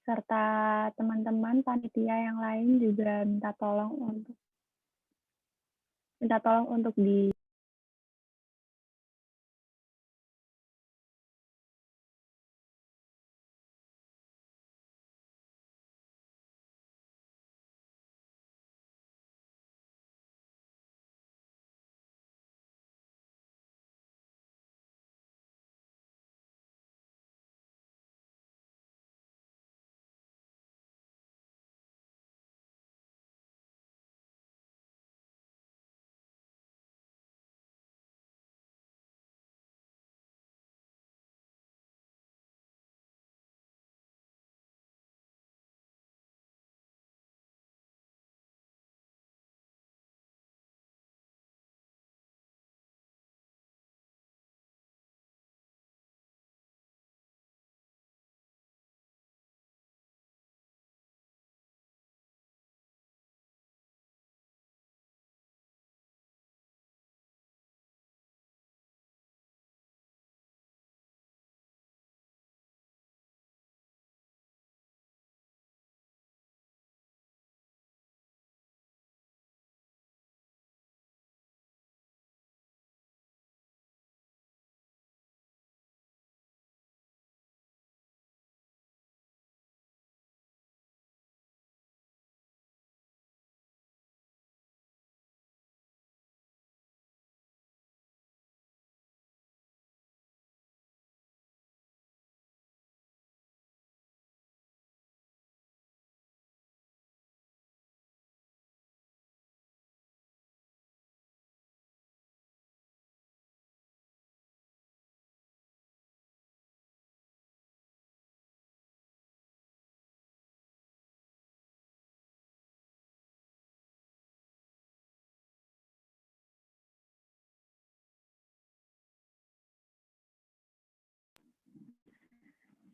serta teman-teman panitia yang lain juga minta tolong untuk di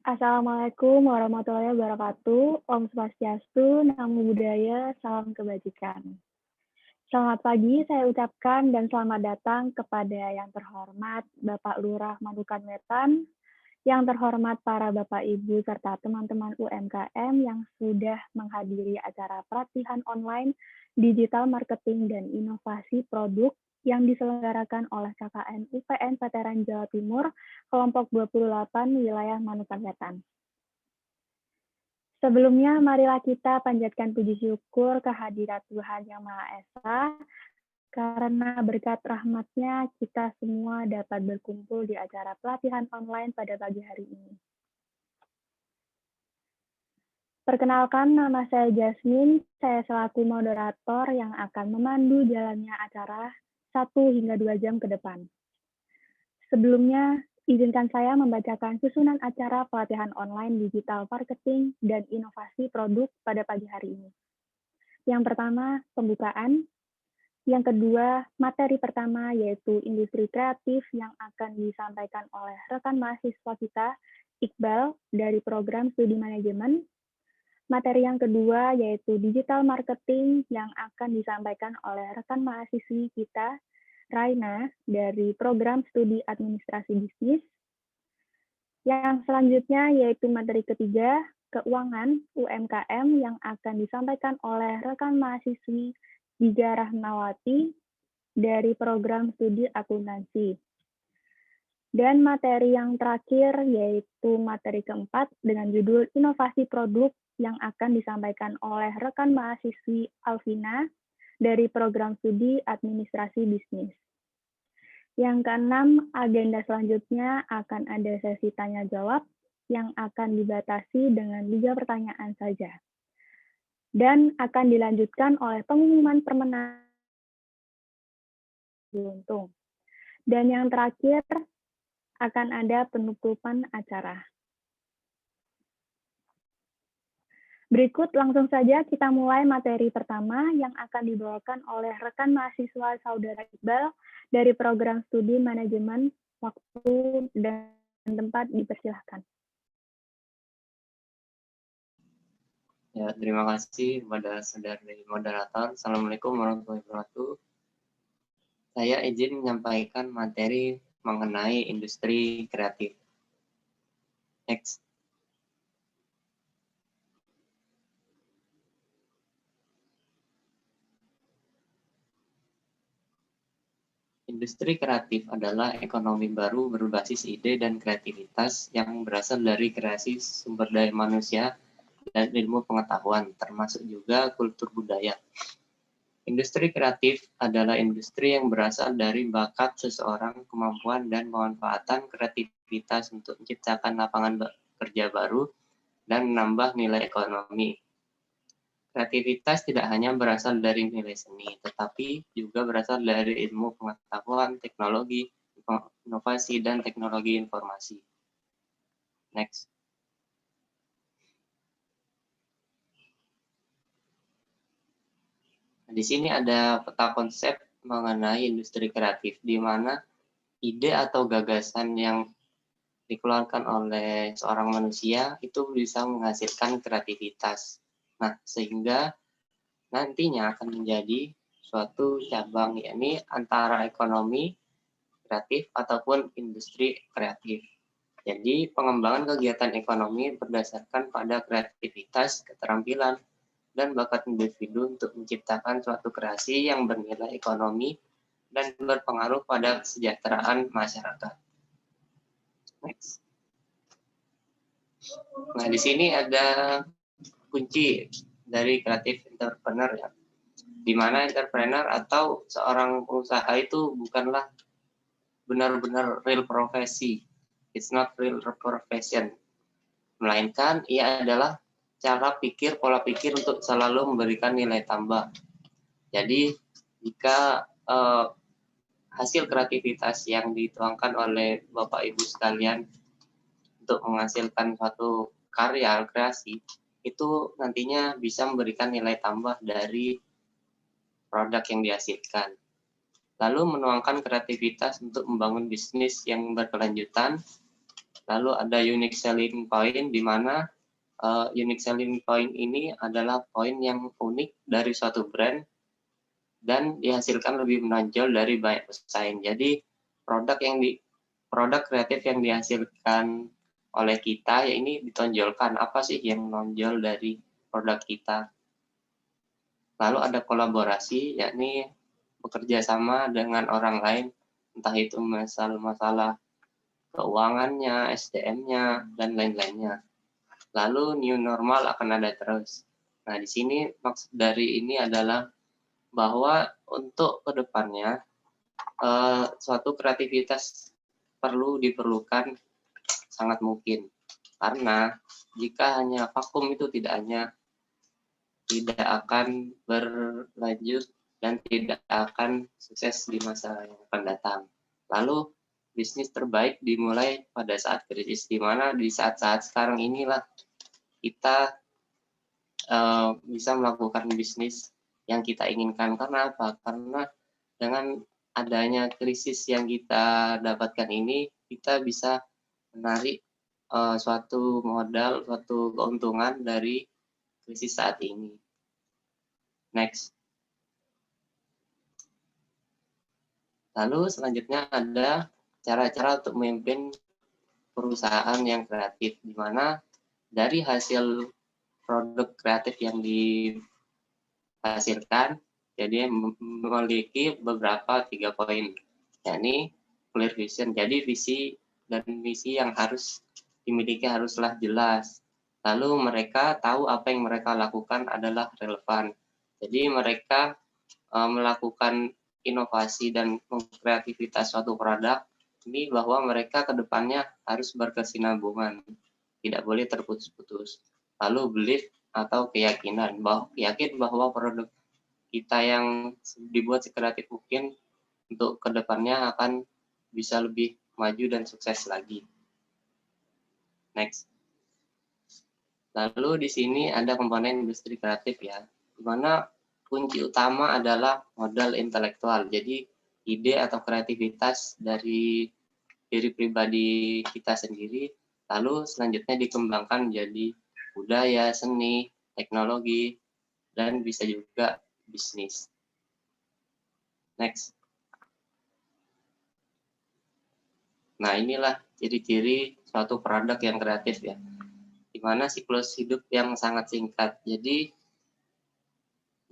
Assalamualaikum warahmatullahi wabarakatuh. Om Swastiastu, Namo Buddhaya, salam kebajikan. Selamat pagi saya ucapkan dan selamat datang kepada yang terhormat Bapak Lurah Manukan Wetan, yang terhormat para Bapak Ibu serta teman-teman UMKM yang sudah menghadiri acara pelatihan online digital marketing dan inovasi produk yang diselenggarakan oleh KKN UPN Veteran Jawa Timur, kelompok 28 wilayah Manukan Wetan. Sebelumnya, marilah kita panjatkan puji syukur kehadirat Tuhan Yang Maha Esa, karena berkat rahmat-Nya kita semua dapat berkumpul di acara pelatihan online pada pagi hari ini. Perkenalkan, nama saya Jasmine, saya selaku moderator yang akan memandu jalannya acara 1 hingga 2 jam ke depan. Sebelumnya, izinkan saya membacakan susunan acara pelatihan online digital marketing dan inovasi produk pada pagi hari ini. Yang pertama, pembukaan. Yang kedua, materi pertama yaitu industri kreatif yang akan disampaikan oleh rekan mahasiswa kita, Iqbal, dari program studi manajemen. Materi yang kedua yaitu digital marketing yang akan disampaikan oleh rekan mahasiswi kita, Raina, dari program studi administrasi bisnis. Yang selanjutnya yaitu materi ketiga, keuangan UMKM yang akan disampaikan oleh rekan mahasiswi Diga Rahmawati dari program studi akuntansi. Dan materi yang terakhir yaitu materi keempat dengan judul inovasi produk yang akan disampaikan oleh rekan mahasiswi Alvina dari program studi administrasi bisnis. Yang keenam, agenda selanjutnya akan ada sesi tanya jawab yang akan dibatasi dengan 3 pertanyaan saja. Dan akan dilanjutkan oleh pengumuman permenang beruntung. Dan yang terakhir akan ada penutupan acara. Berikut langsung saja kita mulai materi pertama yang akan dibawakan oleh rekan mahasiswa Saudara Iqbal dari program studi manajemen. Waktu dan tempat dipersilahkan. Ya, terima kasih kepada saudari moderator. Assalamualaikum warahmatullahi wabarakatuh. Saya izin menyampaikan materi mengenai industri kreatif. Next. Industri kreatif adalah ekonomi baru berbasis ide dan kreativitas yang berasal dari kreasi sumber daya manusia dan ilmu pengetahuan, termasuk juga kultur budaya. Industri kreatif adalah industri yang berasal dari bakat seseorang, kemampuan dan pemanfaatan kreativitas untuk menciptakan lapangan kerja baru dan menambah nilai ekonomi. Kreativitas tidak hanya berasal dari nilai seni, tetapi juga berasal dari ilmu pengetahuan, teknologi, inovasi, dan teknologi informasi. Next. Di sini ada peta konsep mengenai industri kreatif, di mana ide atau gagasan yang dikeluarkan oleh seorang manusia itu bisa menghasilkan kreativitas. Nah, sehingga nantinya akan menjadi suatu cabang, yakni antara ekonomi kreatif ataupun industri kreatif. Jadi, pengembangan kegiatan ekonomi berdasarkan pada kreativitas, keterampilan, dan bakat individu untuk menciptakan suatu kreasi yang bernilai ekonomi dan berpengaruh pada kesejahteraan masyarakat. Next. Nah, di sini ada kunci dari kreatif entrepreneur, ya, di mana entrepreneur atau seorang pengusaha itu bukanlah benar-benar real profesi, it's not real profession, melainkan ia adalah cara pikir, pola pikir untuk selalu memberikan nilai tambah. Jadi jika hasil kreativitas yang dituangkan oleh Bapak Ibu sekalian untuk menghasilkan suatu karya kreasi, itu nantinya bisa memberikan nilai tambah dari produk yang dihasilkan. Lalu menuangkan kreativitas untuk membangun bisnis yang berkelanjutan. Lalu ada unique selling point, di mana unique selling point ini adalah poin yang unik dari suatu brand dan dihasilkan lebih menonjol dari banyak pesaing. Jadi produk kreatif yang dihasilkan oleh kita ya ini ditonjolkan, apa sih yang menonjol dari produk kita. Lalu ada kolaborasi, yakni bekerja sama dengan orang lain, entah itu masalah keuangannya, SDM-nya, dan lain-lainnya. Lalu new normal akan ada terus. Nah, di sini maksud dari ini adalah bahwa untuk kedepannya suatu kreativitas diperlukan sangat mungkin. Karena jika hanya vakum itu tidak akan berlanjut dan tidak akan sukses di masa yang akan datang. Lalu bisnis terbaik dimulai pada saat krisis, di mana di saat-saat sekarang inilah kita bisa melakukan bisnis yang kita inginkan. Karena apa? Karena dengan adanya krisis yang kita dapatkan ini, kita bisa menarik suatu modal, suatu keuntungan dari krisis saat ini. Next. Lalu selanjutnya ada cara-cara untuk memimpin perusahaan yang kreatif, di mana dari hasil produk kreatif yang dihasilkan, jadi memiliki beberapa 3 poin, yakni clear vision. Jadi visi dan misi yang harus dimiliki haruslah jelas. Lalu mereka tahu apa yang mereka lakukan adalah relevan. Jadi mereka melakukan inovasi dan kreativitas suatu produk ini bahwa mereka kedepannya harus berkesinambungan, tidak boleh terputus-putus. Lalu belief atau keyakinan, yakin bahwa produk kita yang dibuat sekreatif mungkin untuk kedepannya akan bisa lebih maju dan sukses lagi. Next. Lalu di sini ada komponen industri kreatif, ya, di mana kunci utama adalah modal intelektual. Jadi ide atau kreativitas dari diri pribadi kita sendiri, lalu selanjutnya dikembangkan menjadi budaya, seni, teknologi, dan bisa juga bisnis. Next. Nah, inilah ciri-ciri suatu produk yang kreatif, ya, di mana siklus hidup yang sangat singkat.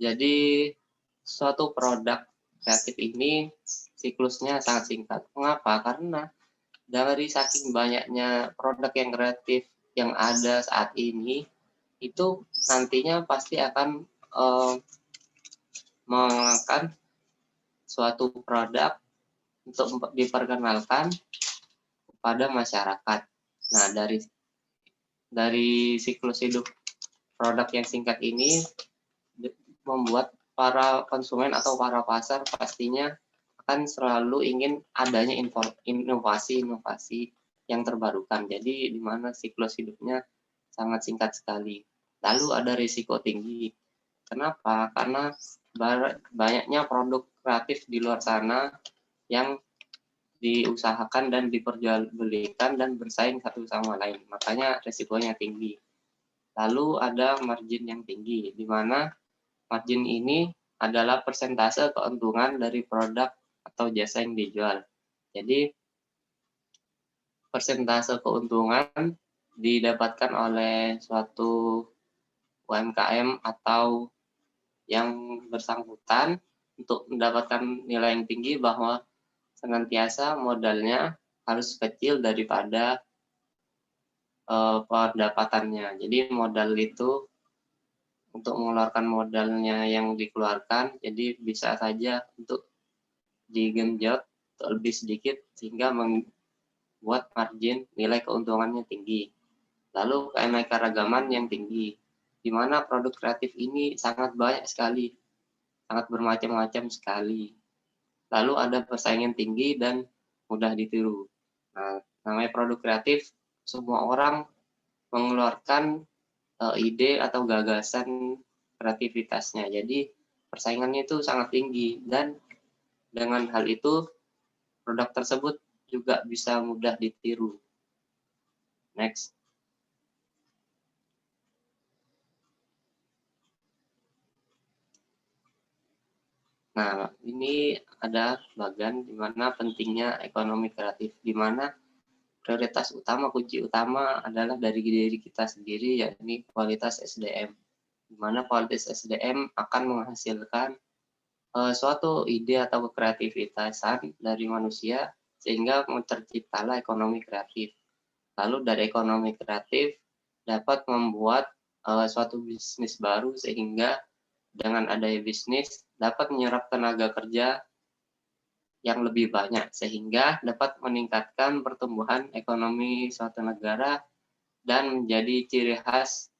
Jadi suatu produk kreatif ini siklusnya sangat singkat. Mengapa? Karena dari saking banyaknya produk yang kreatif yang ada saat ini, itu nantinya pasti akan menggunakan suatu produk untuk diperkenalkan kepada masyarakat. Nah, dari siklus hidup produk yang singkat ini membuat para konsumen atau para pasar pastinya akan selalu ingin adanya inovasi-inovasi yang terbarukan. Jadi di mana siklus hidupnya sangat singkat sekali. Lalu ada risiko tinggi. Kenapa? Karena banyaknya produk kreatif di luar sana yang diusahakan dan diperjualbelikan dan bersaing satu sama lain. Makanya risikonya tinggi. Lalu ada margin yang tinggi, di mana margin ini adalah persentase keuntungan dari produk atau jasa yang dijual. Jadi persentase keuntungan didapatkan oleh suatu UMKM atau yang bersangkutan untuk mendapatkan nilai yang tinggi, bahwa senantiasa modalnya harus kecil daripada pendapatannya. Jadi modal itu untuk mengeluarkan modalnya yang dikeluarkan, jadi bisa saja untuk digenjot lebih sedikit sehingga membuat margin nilai keuntungannya tinggi. Lalu keanekaragaman yang tinggi, di mana produk kreatif ini sangat banyak sekali, sangat bermacam-macam sekali. Lalu ada persaingan tinggi dan mudah ditiru. Nah, namanya produk kreatif, semua orang mengeluarkan ide atau gagasan kreativitasnya. Jadi persaingannya itu sangat tinggi, dan dengan hal itu produk tersebut juga bisa mudah ditiru. Next. Nah, ini ada bagian di mana pentingnya ekonomi kreatif, di mana prioritas utama, kunci utama adalah dari diri kita sendiri, yakni kualitas SDM. Di mana kualitas SDM akan menghasilkan suatu ide atau kreativitasan dari manusia, sehingga terciptalah ekonomi kreatif. Lalu dari ekonomi kreatif dapat membuat suatu bisnis baru, sehingga dengan adanya bisnis dapat menyerap tenaga kerja yang lebih banyak, sehingga dapat meningkatkan pertumbuhan ekonomi suatu negara dan menjadi ciri khas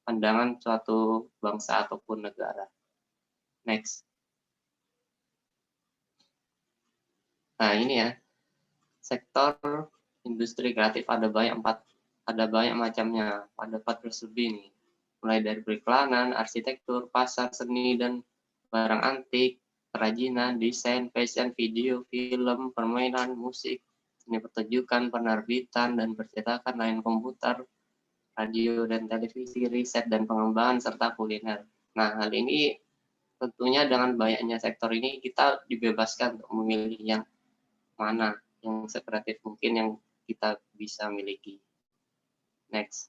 pandangan suatu bangsa ataupun negara. Next. Nah, ini ya, sektor industri kreatif ada banyak macamnya, ada 14 lebih nih. Mulai dari periklanan, arsitektur, pasar seni dan barang antik, kerajinan, desain, fashion, video, film, permainan, musik, seni pertunjukan, penerbitan dan percetakan, layar komputer, radio dan televisi, riset dan pengembangan, serta kuliner. Nah, hal ini tentunya dengan banyaknya sektor ini kita dibebaskan untuk memilih yang mana yang sekreatif mungkin yang kita bisa miliki. Next.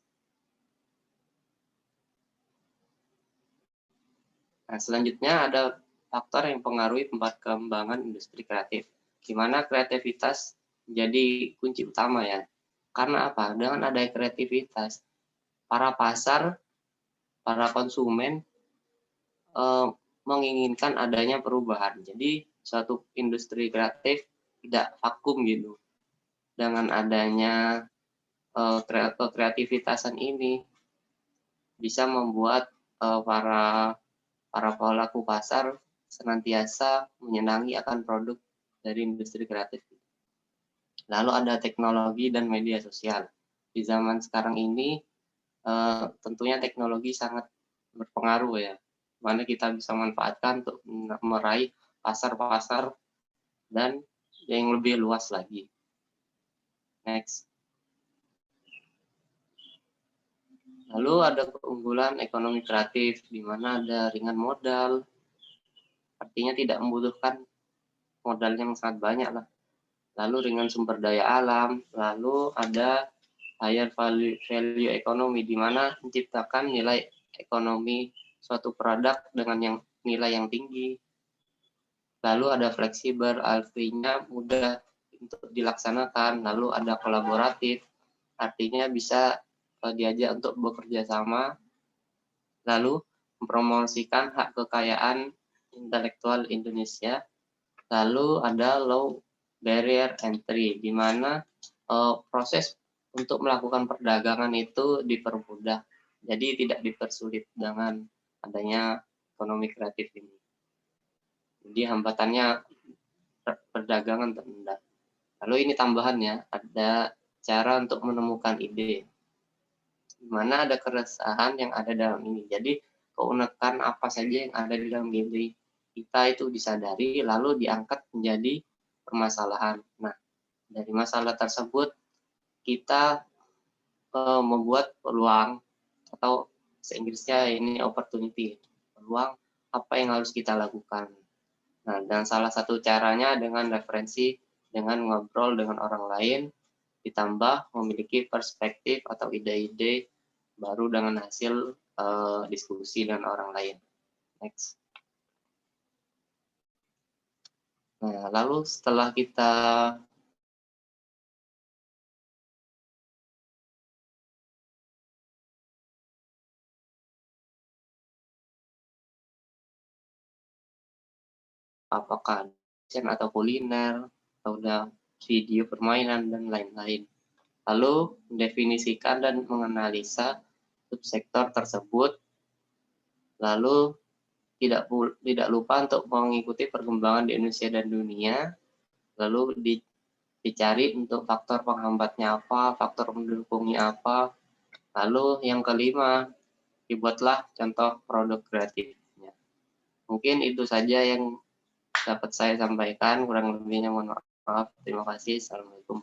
Nah, selanjutnya ada faktor yang mempengaruhi perkembangan industri kreatif, di mana kreativitas menjadi kunci utama ya. Karena apa? Dengan adanya kreativitas, para pasar, para konsumen menginginkan adanya perubahan. Jadi suatu industri kreatif tidak vakum gitu. Dengan adanya kreativitasan ini bisa membuat para pelaku pasar senantiasa menyenangi akan produk dari industri kreatif. Lalu ada teknologi dan media sosial. Di zaman sekarang ini tentunya teknologi sangat berpengaruh ya, mana kita bisa manfaatkan untuk meraih pasar-pasar dan yang lebih luas lagi. Next. Lalu ada keunggulan ekonomi kreatif, di mana ada ringan modal, artinya tidak membutuhkan modal yang sangat banyak lah. Lalu ringan sumber daya alam, lalu ada higher value ekonomi, di mana menciptakan nilai ekonomi suatu produk dengan nilai yang tinggi. lalu ada fleksibel, artinya mudah untuk dilaksanakan, lalu ada kolaboratif, artinya bisa diajak untuk bekerja sama, lalu mempromosikan hak kekayaan intelektual Indonesia, lalu ada low barrier entry, di mana proses untuk melakukan perdagangan itu dipermudah, jadi tidak dipersulit dengan adanya ekonomi kreatif ini. Jadi hambatannya perdagangan terhendak. Lalu ini tambahannya, ada cara untuk menemukan ide, di mana ada keresahan yang ada dalam ini. Jadi keunekan apa saja yang ada di dalam diri kita itu disadari, lalu diangkat menjadi permasalahan. Nah, dari masalah tersebut kita membuat peluang, atau se-Inggrisnya ini opportunity, peluang apa yang harus kita lakukan. Nah, dan salah satu caranya dengan referensi, dengan ngobrol dengan orang lain, ditambah memiliki perspektif atau ide-ide baru dengan hasil diskusi dengan orang lain. Next. Nah, lalu setelah kita apakah desain atau kuliner, atau udah video permainan, dan lain-lain. Lalu mendefinisikan dan menganalisa subsektor tersebut, lalu tidak lupa untuk mengikuti perkembangan di Indonesia dan dunia, lalu dicari untuk faktor penghambatnya apa, faktor mendukungnya apa, lalu yang kelima, dibuatlah contoh produk kreatifnya. Mungkin itu saja yang dapat saya sampaikan, kurang lebihnya mohon maaf. Terima kasih. Assalamualaikum.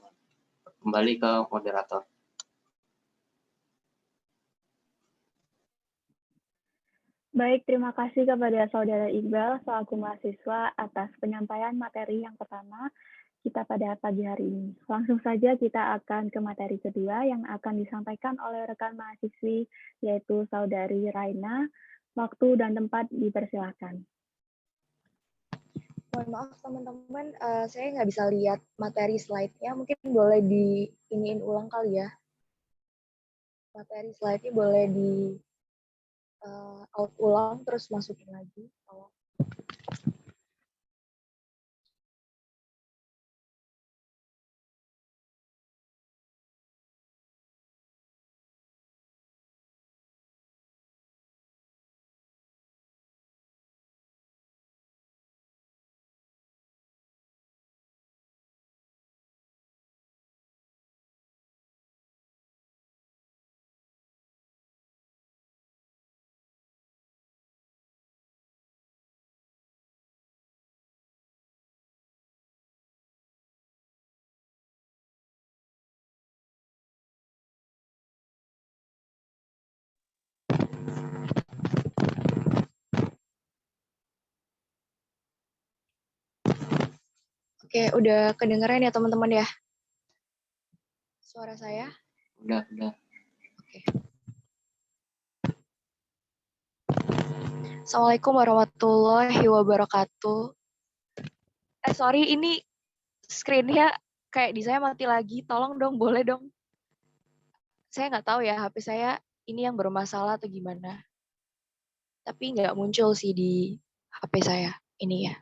Kembali ke moderator. Baik, terima kasih kepada Saudara Iqbal selaku mahasiswa atas penyampaian materi yang pertama kita pada pagi hari ini. Langsung saja kita akan ke materi kedua yang akan disampaikan oleh rekan mahasiswi, yaitu Saudari Raina. Waktu dan tempat dipersilakan. Mohon maaf teman-teman, saya nggak bisa lihat materi slide-nya. Mungkin boleh diiniin ulang kali ya. Materi slide-nya boleh di out ulang, terus masukin lagi. Oke, udah kedengeran ya teman-teman ya? Suara saya? Udah. Oke. Assalamualaikum warahmatullahi wabarakatuh. Sorry, ini screen-nya kayak di saya mati lagi. Tolong dong, boleh dong. Saya nggak tahu ya, HP saya ini yang bermasalah atau gimana. Tapi nggak muncul sih di HP saya. Ini ya.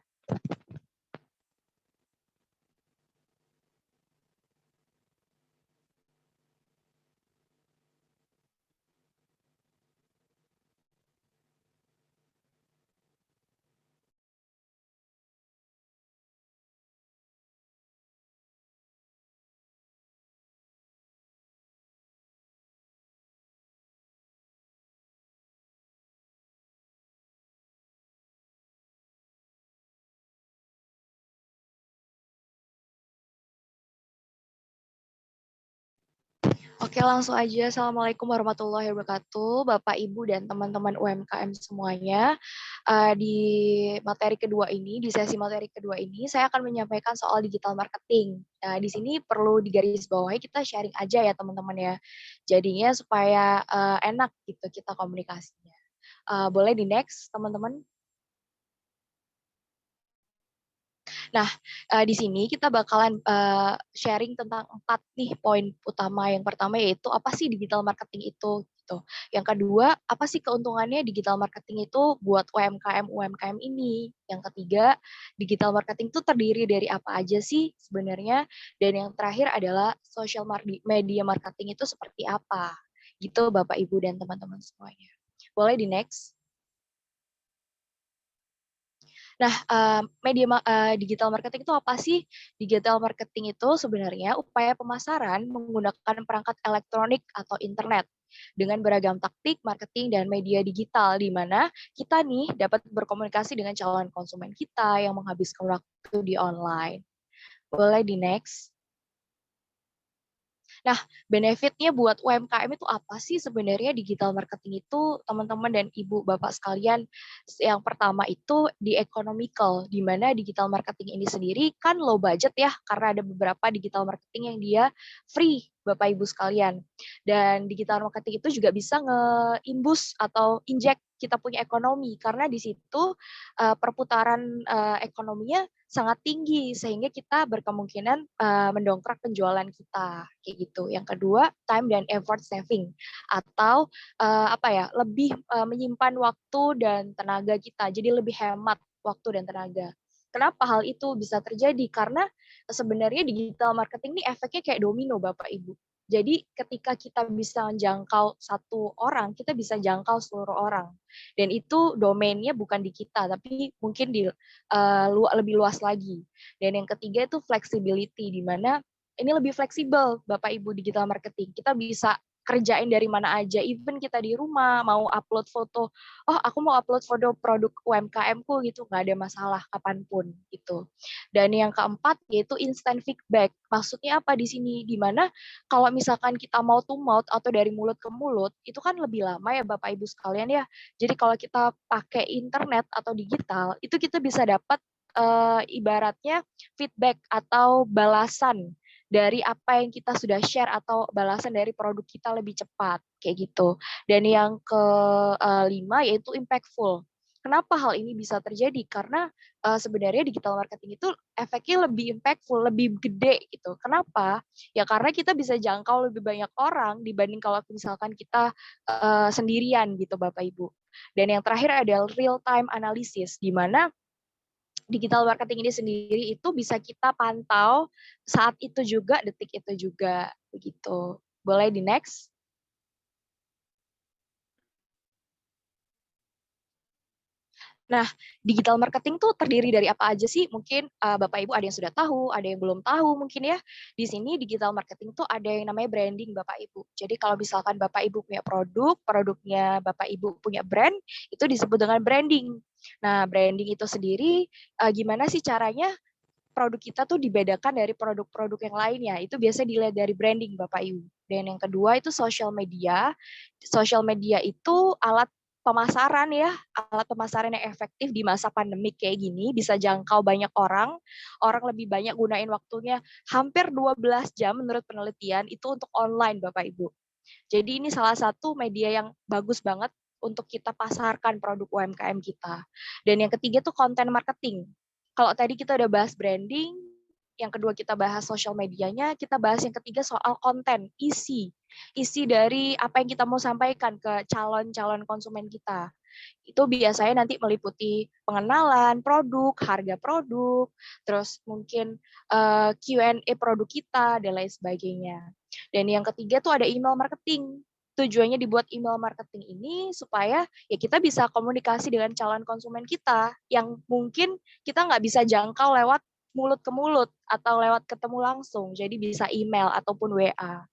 Oke, langsung aja. Assalamualaikum warahmatullahi wabarakatuh, Bapak, Ibu, dan teman-teman UMKM semuanya. Di materi kedua ini, di sesi materi kedua ini, saya akan menyampaikan soal digital marketing. Di sini perlu digarisbawahi, kita sharing aja ya teman-teman ya. Jadinya supaya enak gitu kita komunikasinya. Boleh di next, teman-teman? Nah, di sini kita bakalan sharing tentang 4 nih poin utama. Yang pertama yaitu apa sih digital marketing itu gitu. Yang kedua, apa sih keuntungannya digital marketing itu buat UMKM ini. Yang ketiga, digital marketing itu terdiri dari apa aja sih sebenarnya. Dan yang terakhir adalah social media marketing itu seperti apa. Gitu Bapak Ibu dan teman-teman semuanya. Boleh di next. Nah, digital marketing itu apa sih? Digital marketing itu sebenarnya upaya pemasaran menggunakan perangkat elektronik atau internet dengan beragam taktik marketing dan media digital, di mana kita nih dapat berkomunikasi dengan calon konsumen kita yang menghabiskan waktu di online. Boleh di next. Nah, benefitnya buat UMKM itu apa sih sebenarnya digital marketing itu, teman-teman dan ibu bapak sekalian? Yang pertama itu di economical, di mana digital marketing ini sendiri kan low budget ya, karena ada beberapa digital marketing yang dia free, bapak ibu sekalian. Dan digital marketing itu juga bisa nge-imbus atau inject kita punya ekonomi, karena di situ perputaran ekonominya sangat tinggi sehingga kita berkemungkinan mendongkrak penjualan kita kayak gitu. Yang kedua, time dan effort saving atau lebih menyimpan waktu dan tenaga kita. Jadi lebih hemat waktu dan tenaga. Kenapa hal itu bisa terjadi? Karena sebenarnya digital marketing ini efeknya kayak domino Bapak Ibu. Jadi ketika kita bisa menjangkau satu orang, kita bisa jangkau seluruh orang. Dan itu domainnya bukan di kita, tapi mungkin di lebih luas lagi. Dan yang ketiga itu flexibility, di mana ini lebih fleksibel Bapak Ibu digital marketing. Kita bisa kerjain dari mana aja, even kita di rumah mau upload foto, oh aku mau upload foto produk UMKM-ku gitu, nggak ada masalah kapanpun gitu. Dan yang keempat yaitu instant feedback. Maksudnya apa di sini? Di mana kalau misalkan kita mouth to mouth atau dari mulut ke mulut, itu kan lebih lama ya Bapak Ibu sekalian ya. Jadi kalau kita pakai internet atau digital, itu kita bisa dapat ibaratnya feedback atau balasan dari apa yang kita sudah share atau balasan dari produk kita lebih cepat kayak gitu. Dan yang kelima yaitu impactful. Kenapa hal ini bisa terjadi? Karena sebenarnya digital marketing itu efeknya lebih impactful, lebih gede gitu. Kenapa? Ya karena kita bisa jangkau lebih banyak orang dibanding kalau misalkan kita sendirian gitu Bapak Ibu. Dan yang terakhir adalah real time analysis, di mana digital marketing ini sendiri itu bisa kita pantau saat itu juga, detik itu juga, begitu. Boleh di next? Nah, digital marketing tuh terdiri dari apa aja sih? Mungkin Bapak Ibu ada yang sudah tahu, ada yang belum tahu mungkin ya. Di sini digital marketing tuh ada yang namanya branding Bapak Ibu. Jadi kalau misalkan Bapak Ibu punya produk, produknya Bapak Ibu punya brand, itu disebut dengan branding. Nah, branding itu sendiri gimana sih caranya produk kita tuh dibedakan dari produk-produk yang lainnya. Itu biasa dilihat dari branding Bapak Ibu. Dan yang kedua itu social media. Social media itu alat pemasaran ya, alat pemasaran yang efektif di masa pandemik kayak gini, bisa jangkau banyak orang, orang lebih banyak gunain waktunya, hampir 12 jam menurut penelitian, itu untuk online Bapak Ibu. Jadi ini salah satu media yang bagus banget untuk kita pasarkan produk UMKM kita. Dan yang ketiga tuh konten marketing. Kalau tadi kita udah bahas branding, yang kedua kita bahas social medianya, kita bahas yang ketiga soal konten, isi dari apa yang kita mau sampaikan ke calon-calon konsumen kita. Itu biasanya nanti meliputi pengenalan produk, harga produk, terus mungkin Q&A produk kita, dan lain sebagainya. Dan yang ketiga tuh ada email marketing. Tujuannya dibuat email marketing ini supaya ya kita bisa komunikasi dengan calon konsumen kita yang mungkin kita nggak bisa jangkau lewat mulut ke mulut atau lewat ketemu langsung. Jadi bisa email ataupun WA.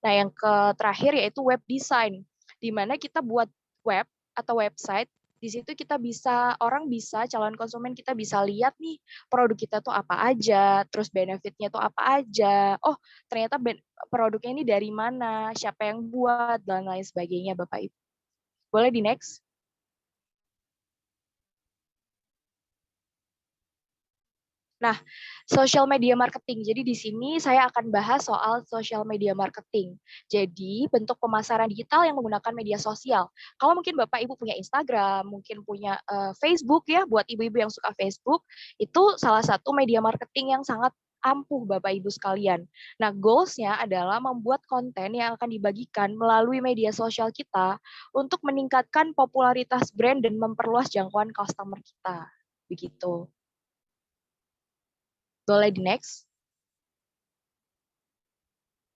Nah, yang terakhir yaitu web design, di mana kita buat web atau website. Di situ kita bisa, orang bisa, calon konsumen kita bisa lihat nih produk kita tuh apa aja, terus benefitnya tuh apa aja. Oh, ternyata produknya ini dari mana, siapa yang buat, dan lain sebagainya, Bapak Ibu. Boleh di next? Nah, social media marketing. Jadi di sini saya akan bahas soal social media marketing. Jadi bentuk pemasaran digital yang menggunakan media sosial. Kalau mungkin Bapak Ibu punya Instagram, mungkin punya Facebook ya, buat ibu-ibu yang suka Facebook, itu salah satu media marketing yang sangat ampuh Bapak Ibu sekalian. Nah, goals-nya adalah membuat konten yang akan dibagikan melalui media sosial kita untuk meningkatkan popularitas brand dan memperluas jangkauan customer kita. Begitu. Boleh di next.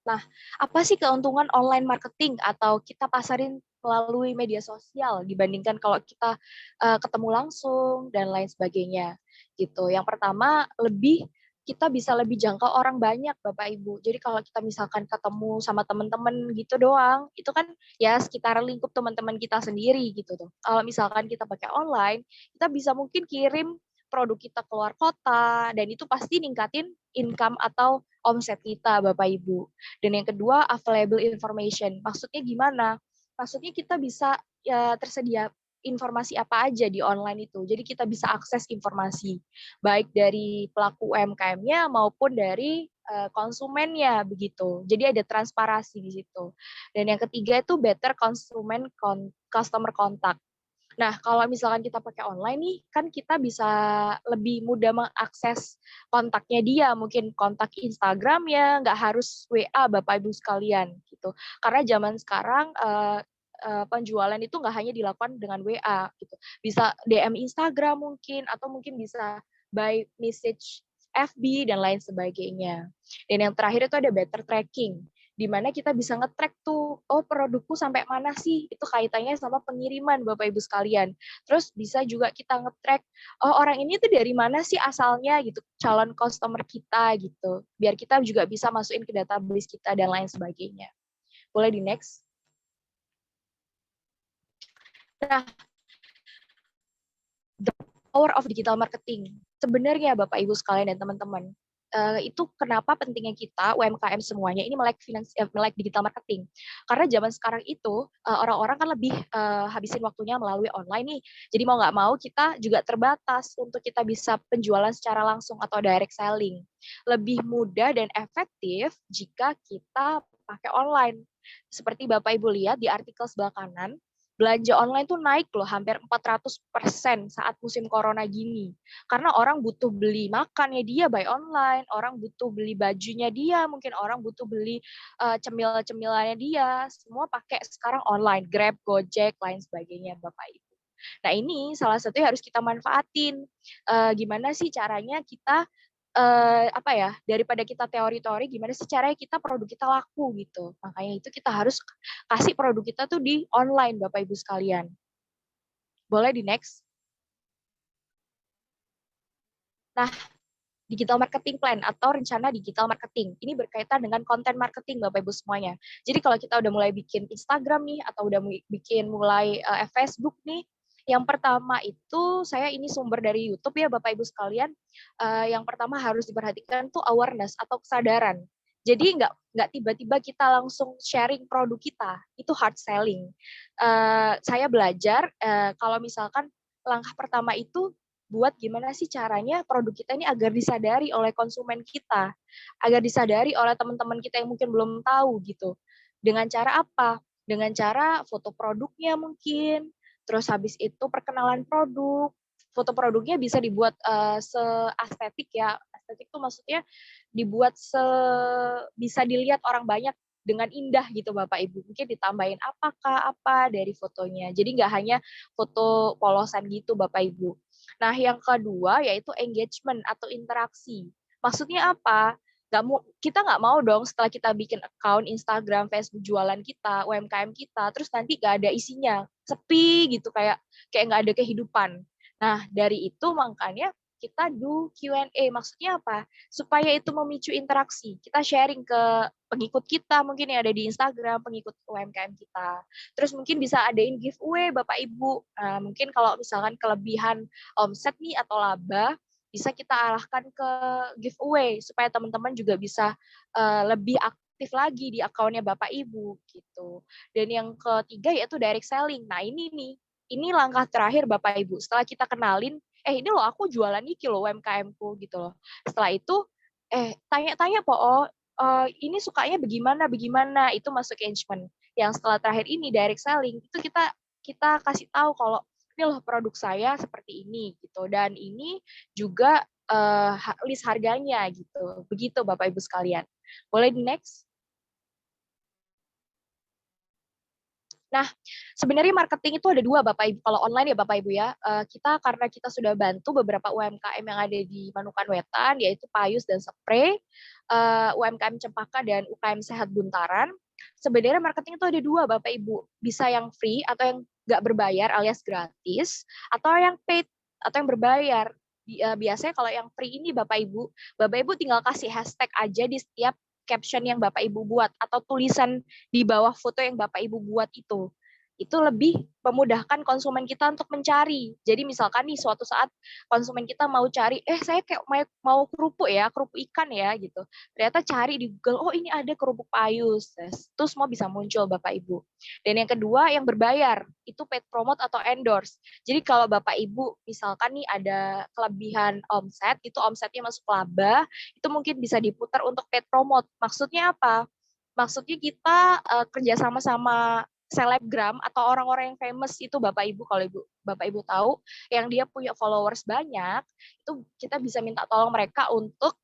Nah, apa sih keuntungan online marketing atau kita pasarin melalui media sosial dibandingkan kalau kita ketemu langsung dan lain sebagainya gitu. Yang pertama, kita bisa lebih jangkau orang banyak Bapak Ibu. Jadi kalau kita misalkan ketemu sama teman-teman gitu doang, itu kan ya sekitar lingkup teman-teman kita sendiri gitu tuh. Kalau misalkan kita pakai online, kita bisa mungkin kirim produk kita keluar kota dan itu pasti ningkatin income atau omset kita Bapak Ibu. Dan yang kedua, available information. Maksudnya gimana? Maksudnya kita bisa ya, tersedia informasi apa aja di online itu. Jadi kita bisa akses informasi, baik dari pelaku UMKM-nya maupun dari konsumennya begitu. Jadi ada transparansi di situ. Dan yang ketiga itu better customer contact. Nah, kalau misalkan kita pakai online nih, kan kita bisa lebih mudah mengakses kontaknya dia, mungkin kontak Instagramnya, nggak harus WA Bapak Ibu sekalian gitu. Karena zaman sekarang penjualan itu nggak hanya dilakukan dengan WA gitu. Bisa DM Instagram mungkin, atau mungkin bisa by message FB dan lain sebagainya. Dan yang terakhir itu ada better tracking, di mana kita bisa nge-track tuh, oh produkku sampai mana sih, itu kaitannya sama pengiriman Bapak Ibu sekalian. Terus bisa juga kita nge-track, oh orang ini tuh dari mana sih asalnya gitu, calon customer kita gitu, biar kita juga bisa masukin ke database kita dan lain sebagainya. Boleh di next. Nah, the power of digital marketing. Sebenarnya Bapak Ibu sekalian dan teman-teman, itu kenapa pentingnya kita UMKM semuanya ini melek digital marketing. Karena zaman sekarang itu orang-orang kan lebih habisin waktunya melalui online nih. Jadi mau nggak mau kita juga terbatas untuk kita bisa penjualan secara langsung atau direct selling. Lebih mudah dan efektif jika kita pakai online. Seperti Bapak Ibu lihat di artikel sebelah kanan, belanja online tuh naik loh hampir 400% saat musim corona gini. Karena orang butuh beli makannya dia by online, orang butuh beli bajunya dia, mungkin orang butuh beli cemil-cemilannya dia, semua pakai sekarang online, Grab, Gojek, lain sebagainya Bapak Ibu. Nah ini salah satu yang harus kita manfaatin. Gimana sih caranya kita daripada kita teori-teori, gimana sih caranya kita produk kita laku gitu. Makanya itu kita harus kasih produk kita tuh di online Bapak Ibu sekalian. Boleh di next. Nah, digital marketing plan atau rencana digital marketing. Ini berkaitan dengan konten marketing Bapak Ibu semuanya. Jadi kalau kita udah mulai bikin Instagram nih atau udah bikin mulai Facebook nih, yang pertama itu saya ini sumber dari YouTube ya Bapak Ibu sekalian. Yang pertama harus diperhatikan tuh awareness atau kesadaran. Jadi nggak tiba-tiba kita langsung sharing produk kita, itu hard selling. Saya belajar kalau misalkan langkah pertama itu buat gimana sih caranya produk kita ini agar disadari oleh konsumen kita, agar disadari oleh teman-teman kita yang mungkin belum tahu gitu. Dengan cara apa? Dengan cara foto produknya mungkin, terus habis itu perkenalan produk. Foto produknya bisa dibuat se-estetik ya. Estetik itu maksudnya dibuat bisa dilihat orang banyak dengan indah gitu Bapak Ibu. Mungkin ditambahin apa dari fotonya. Jadi nggak hanya foto polosan gitu Bapak Ibu. Nah, yang kedua yaitu engagement atau interaksi. Maksudnya apa? Kita nggak mau dong setelah kita bikin account Instagram, Facebook jualan kita, UMKM kita, terus nanti nggak ada isinya, sepi gitu kayak nggak ada kehidupan. Nah, dari itu makanya kita do Q&A. Maksudnya apa? Supaya itu memicu interaksi. Kita sharing ke pengikut kita mungkin yang ada di Instagram, pengikut UMKM kita. Terus mungkin bisa adain giveaway Bapak Ibu. Nah, mungkin kalau misalkan kelebihan omset nih atau laba, bisa kita arahkan ke giveaway supaya teman-teman juga bisa lebih aktif lagi di akunnya Bapak Ibu gitu. Dan yang ketiga yaitu direct selling. Nah, ini langkah terakhir Bapak Ibu. Setelah kita kenalin ini loh aku jualan iki loh UMKM-ku gitu loh. Setelah itu tanya-tanya po, ini sukanya bagaimana, itu masuk engagement. Yang setelah terakhir ini direct selling, itu kita kasih tahu kalau ini loh produk saya seperti ini gitu, dan ini juga list harganya gitu. Begitu Bapak Ibu sekalian. Boleh di next? Nah, sebenarnya marketing itu ada dua Bapak Ibu. Kalau online ya Bapak Ibu ya, karena kita sudah bantu beberapa UMKM yang ada di Manukan Wetan, yaitu Payus dan Spray, UMKM Cempaka dan UKM Sehat Buntaran. Sebenarnya marketing itu ada dua Bapak Ibu, bisa yang free atau yang nggak berbayar alias gratis, atau yang paid atau yang berbayar. Biasanya kalau yang free ini Bapak Ibu tinggal kasih hashtag aja di setiap caption yang Bapak Ibu buat atau tulisan di bawah foto yang Bapak Ibu buat itu lebih memudahkan konsumen kita untuk mencari. Jadi misalkan nih suatu saat konsumen kita mau cari, saya kayak mau kerupuk ikan ya gitu. Ternyata cari di Google, oh ini ada kerupuk Payus. Terus semua bisa muncul Bapak Ibu. Dan yang kedua yang berbayar, itu paid promote atau endorse. Jadi kalau Bapak Ibu misalkan nih ada kelebihan omset, itu omsetnya masuk laba, itu mungkin bisa diputar untuk paid promote. Maksudnya apa? Maksudnya kita kerjasama sama selebgram atau orang-orang yang famous itu Bapak Ibu, kalau Bapak Ibu tahu, yang dia punya followers banyak, itu kita bisa minta tolong mereka untuk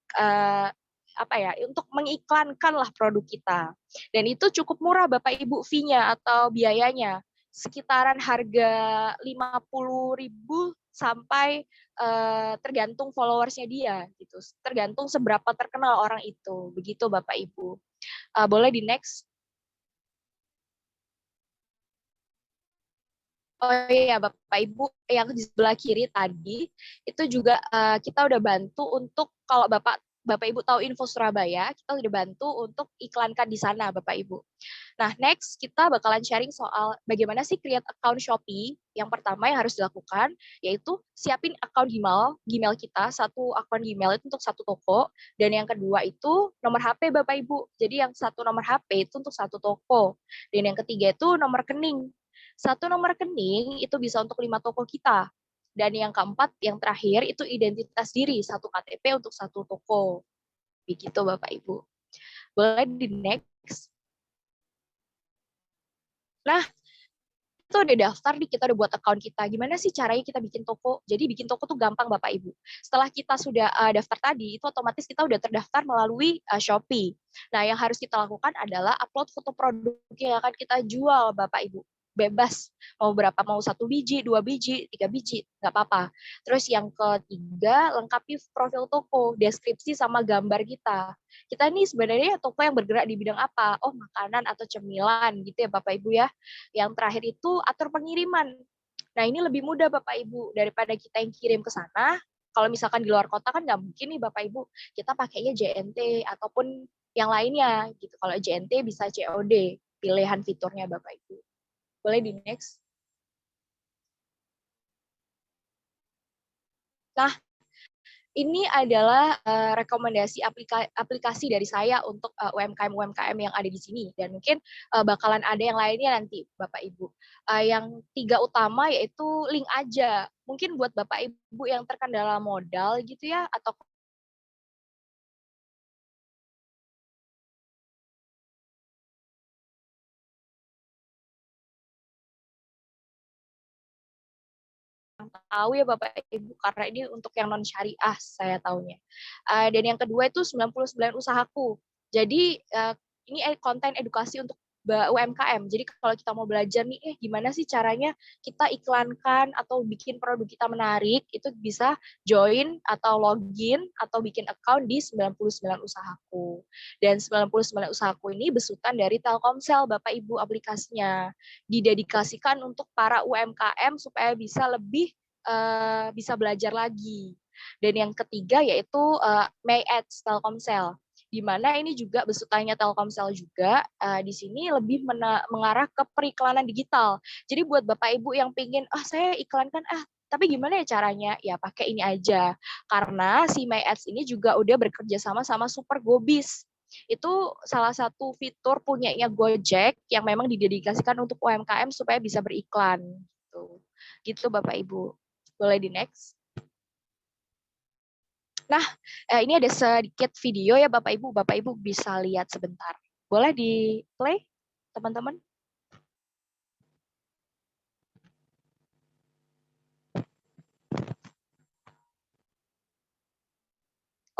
untuk mengiklankan lah produk kita. Dan itu cukup murah Bapak Ibu fee-nya atau biayanya, sekitaran harga 50.000 sampai tergantung followersnya dia gitu, tergantung seberapa terkenal orang itu. Begitu Bapak Ibu. Boleh di next. Oh iya, Bapak Ibu yang di sebelah kiri tadi itu juga kita udah bantu untuk, kalau Bapak Ibu tahu Info Surabaya, kita udah bantu untuk iklankan di sana Bapak Ibu. Nah, next kita bakalan sharing soal bagaimana sih create account Shopee. Yang pertama yang harus dilakukan yaitu siapin account Gmail kita, satu account Gmail itu untuk satu toko, dan yang kedua itu nomor HP Bapak Ibu. Jadi yang satu nomor HP itu untuk satu toko, dan yang ketiga itu nomor rekening. Satu nomor rekening itu bisa untuk 5 toko kita. Dan yang keempat, yang terakhir, itu identitas diri, satu KTP untuk satu toko. Begitu Bapak Ibu. Boleh di next. Nah, itu udah daftar nih, kita udah buat account kita. Gimana sih caranya kita bikin toko? Jadi bikin toko tuh gampang Bapak Ibu. Setelah kita sudah daftar tadi, itu otomatis kita udah terdaftar melalui Shopee. Nah, yang harus kita lakukan adalah upload foto produk yang akan kita jual Bapak Ibu. Bebas, mau berapa, mau 1 biji, 2 biji, 3 biji, nggak apa-apa. Terus yang ketiga, lengkapi profil toko, deskripsi sama gambar kita. Kita ini sebenarnya toko yang bergerak di bidang apa? Oh, makanan atau cemilan gitu ya Bapak Ibu ya. Yang terakhir itu atur pengiriman. Nah, ini lebih mudah Bapak Ibu daripada kita yang kirim ke sana. Kalau misalkan di luar kota kan nggak mungkin nih Bapak Ibu, kita pakainya JNT ataupun yang lainnya gitu. Kalau JNT bisa COD, pilihan fiturnya Bapak Ibu. Boleh di next. Nah, ini adalah rekomendasi aplikasi dari saya untuk UMKM yang ada di sini, dan mungkin bakalan ada yang lainnya nanti Bapak Ibu. Yang 3 utama yaitu link aja. Mungkin buat Bapak Ibu yang terkendala modal gitu ya, atau tahu ya Bapak Ibu, karena ini untuk yang non syariah saya tahunya. Dan yang kedua itu 99 usahaku. Jadi ini konten edukasi untuk UMKM. Jadi kalau kita mau belajar nih, gimana sih caranya kita iklankan atau bikin produk kita menarik, itu bisa join atau login atau bikin account di 99 usahaku. Dan 99 usahaku ini besutan dari Telkomsel Bapak Ibu aplikasinya. Didedikasikan untuk para UMKM supaya bisa lebih bisa belajar lagi. Dan yang ketiga yaitu My Ads Telkomsel, di mana ini juga besutannya Telkomsel juga. Di sini lebih mengarah ke periklanan digital. Jadi buat Bapak Ibu yang pingin, saya iklankan, tapi gimana ya caranya? Ya pakai ini aja. Karena si My Ads ini juga udah bekerja sama Super Gobis. Itu salah satu fitur punyanya Gojek yang memang didedikasikan untuk UMKM supaya bisa beriklan. Gitu Bapak Ibu. Boleh di next. Nah, ini ada sedikit video ya Bapak Ibu. Bapak Ibu bisa lihat sebentar. Boleh di play, teman-teman?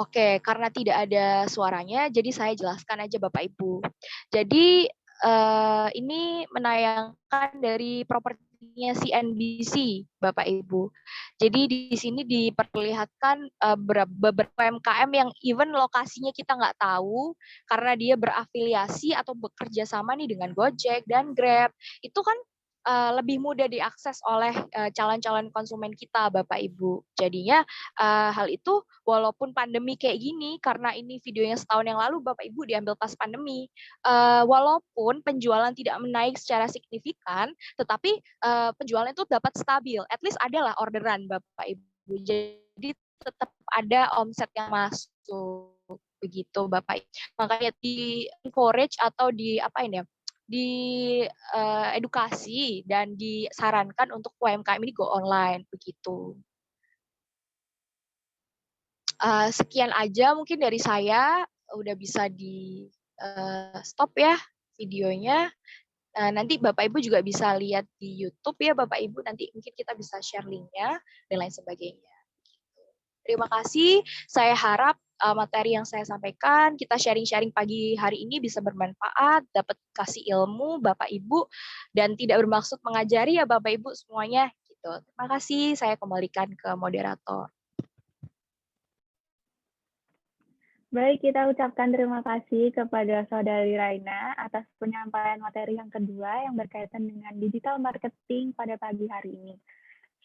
Oke, karena tidak ada suaranya, jadi saya jelaskan aja Bapak Ibu. Jadi ini menayangkan dari propertinya CNBC, Bapak Ibu. Jadi di sini diperlihatkan beberapa UMKM yang even lokasinya kita nggak tahu karena dia berafiliasi atau bekerja sama nih dengan Gojek dan Grab. Itu kan lebih mudah diakses oleh calon-calon konsumen kita, Bapak Ibu. Jadinya hal itu walaupun pandemi kayak gini, karena ini videonya setahun yang lalu Bapak Ibu diambil pas pandemi, walaupun penjualan tidak menaik secara signifikan, tetapi penjualan itu dapat stabil, at least adalah orderan Bapak Ibu. Jadi tetap ada omset yang masuk begitu Bapak Ibu. Makanya di encourage atau di apa ini ya? Di edukasi dan disarankan untuk UMKM ini go online begitu. Sekian aja mungkin dari saya, udah bisa di stop ya videonya. Nanti Bapak Ibu juga bisa lihat di YouTube ya Bapak Ibu, nanti mungkin kita bisa share linknya dan lain sebagainya. Terima kasih, saya harap materi yang saya sampaikan, kita sharing-sharing pagi hari ini bisa bermanfaat, dapat kasih ilmu Bapak Ibu, dan tidak bermaksud mengajari ya Bapak Ibu semuanya. Gitu. Terima kasih, saya kembalikan ke moderator. Baik, kita ucapkan terima kasih kepada Saudari Raina atas penyampaian materi yang kedua yang berkaitan dengan digital marketing pada pagi hari ini.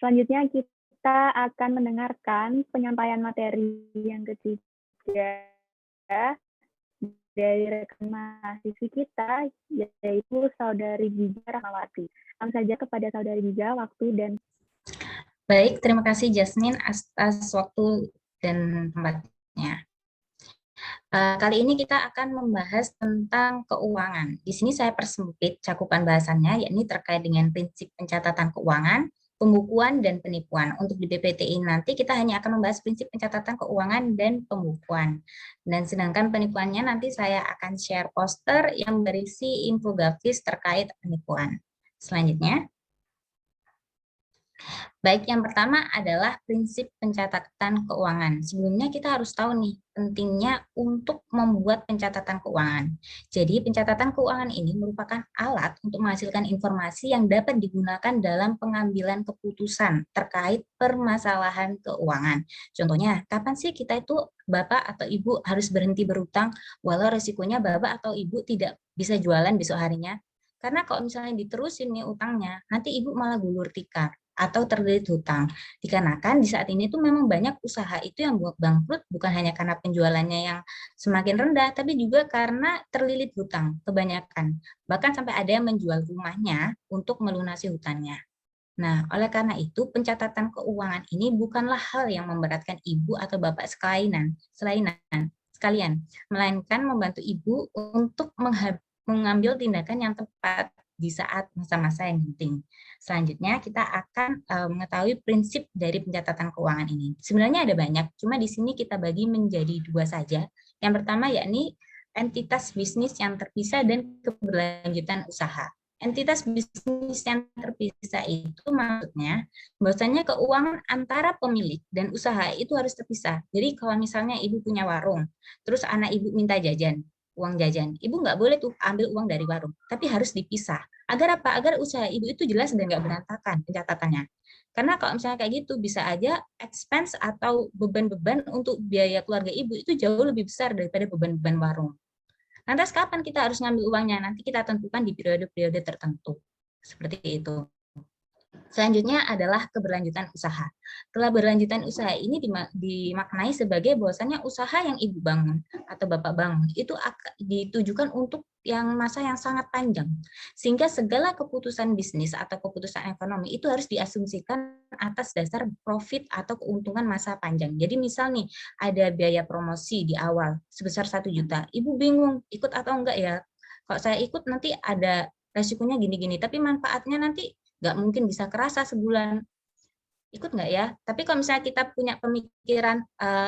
Selanjutnya kita akan mendengarkan penyampaian materi yang ketiga dari rekan mahasiswi kita, yaitu Saudari Giga Rahmawati. Langsung saja kepada Saudari Giga, waktu dan... Baik, terima kasih Jasmine atas waktu dan tempatnya. Kali ini kita akan membahas tentang keuangan. Di sini saya persempit cakupan bahasannya, yakni terkait dengan prinsip pencatatan keuangan, pembukuan, dan penipuan. Untuk di PPTI nanti kita hanya akan membahas prinsip pencatatan keuangan dan pembukuan. Dan sedangkan penipuannya nanti saya akan share poster yang berisi infografis terkait penipuan. Selanjutnya. Baik, yang pertama adalah prinsip pencatatan keuangan. Sebelumnya kita harus tahu nih, pentingnya untuk membuat pencatatan keuangan. Jadi pencatatan keuangan ini merupakan alat untuk menghasilkan informasi yang dapat digunakan dalam pengambilan keputusan terkait permasalahan keuangan. Contohnya, kapan sih kita itu Bapak atau Ibu harus berhenti berutang walau resikonya Bapak atau Ibu tidak bisa jualan besok harinya? Karena kalau misalnya diterusin nih utangnya, nanti Ibu malah gulur tikar atau terlilit hutang. Dikarenakan di saat ini tuh memang banyak usaha itu yang bangkrut bukan hanya karena penjualannya yang semakin rendah, tapi juga karena terlilit hutang kebanyakan. Bahkan sampai ada yang menjual rumahnya untuk melunasi hutangnya. Nah, oleh karena itu pencatatan keuangan ini bukanlah hal yang memberatkan ibu atau bapak sekalian, melainkan membantu ibu untuk mengambil tindakan yang tepat di saat masa-masa yang penting. Selanjutnya kita akan mengetahui prinsip dari pencatatan keuangan ini. Sebenarnya ada banyak, cuma di sini kita bagi menjadi dua saja. Yang pertama yakni entitas bisnis yang terpisah dan keberlanjutan usaha. Entitas bisnis yang terpisah itu maksudnya bahwasanya keuangan antara pemilik dan usaha itu harus terpisah. Jadi kalau misalnya ibu punya warung, terus anak ibu minta jajan, uang jajan. Ibu nggak boleh tuh ambil uang dari warung, tapi harus dipisah. Agar apa? Agar usaha ibu itu jelas dan nggak berantakan pencatatannya. Karena kalau misalnya kayak gitu, bisa aja expense atau beban-beban untuk biaya keluarga ibu itu jauh lebih besar daripada beban-beban warung. Lantas kapan kita harus ngambil uangnya? Nanti kita tentukan di periode-periode tertentu. Seperti itu. Selanjutnya adalah keberlanjutan usaha. Keberlanjutan usaha ini dimaknai sebagai bahwasannya usaha yang ibu bangun atau bapak bangun itu ditujukan untuk masa yang sangat panjang. Sehingga segala keputusan bisnis atau keputusan ekonomi itu harus diasumsikan atas dasar profit atau keuntungan masa panjang. Jadi misal nih ada biaya promosi di awal sebesar 1 juta. Ibu bingung ikut atau enggak ya? Kalau saya ikut nanti ada resikonya gini-gini, tapi manfaatnya nanti nggak mungkin bisa kerasa sebulan. Ikut nggak ya? Tapi kalau misalnya kita punya pemikiran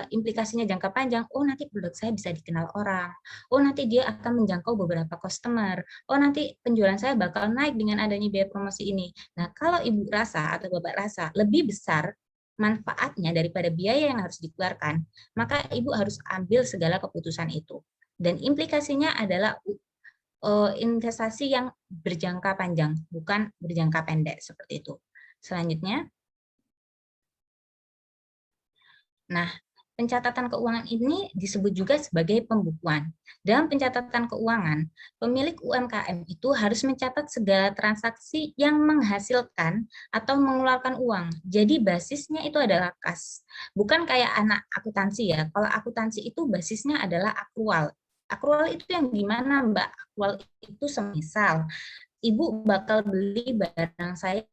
implikasinya jangka panjang, oh nanti produk saya bisa dikenal orang, oh nanti dia akan menjangkau beberapa customer, oh nanti penjualan saya bakal naik dengan adanya biaya promosi ini. Nah, kalau Ibu rasa atau Bapak rasa lebih besar manfaatnya daripada biaya yang harus dikeluarkan, maka Ibu harus ambil segala keputusan itu. Dan implikasinya adalah investasi yang berjangka panjang, bukan berjangka pendek seperti itu. Selanjutnya, nah, pencatatan keuangan ini disebut juga sebagai pembukuan. Dalam pencatatan keuangan, pemilik UMKM itu harus mencatat segala transaksi yang menghasilkan atau mengeluarkan uang. Jadi basisnya itu adalah kas. Bukan kayak anak akuntansi ya. Kalau akuntansi itu basisnya adalah akrual. Akrual itu yang gimana, Mbak? Akrual itu semisal Ibu bakal beli barang saya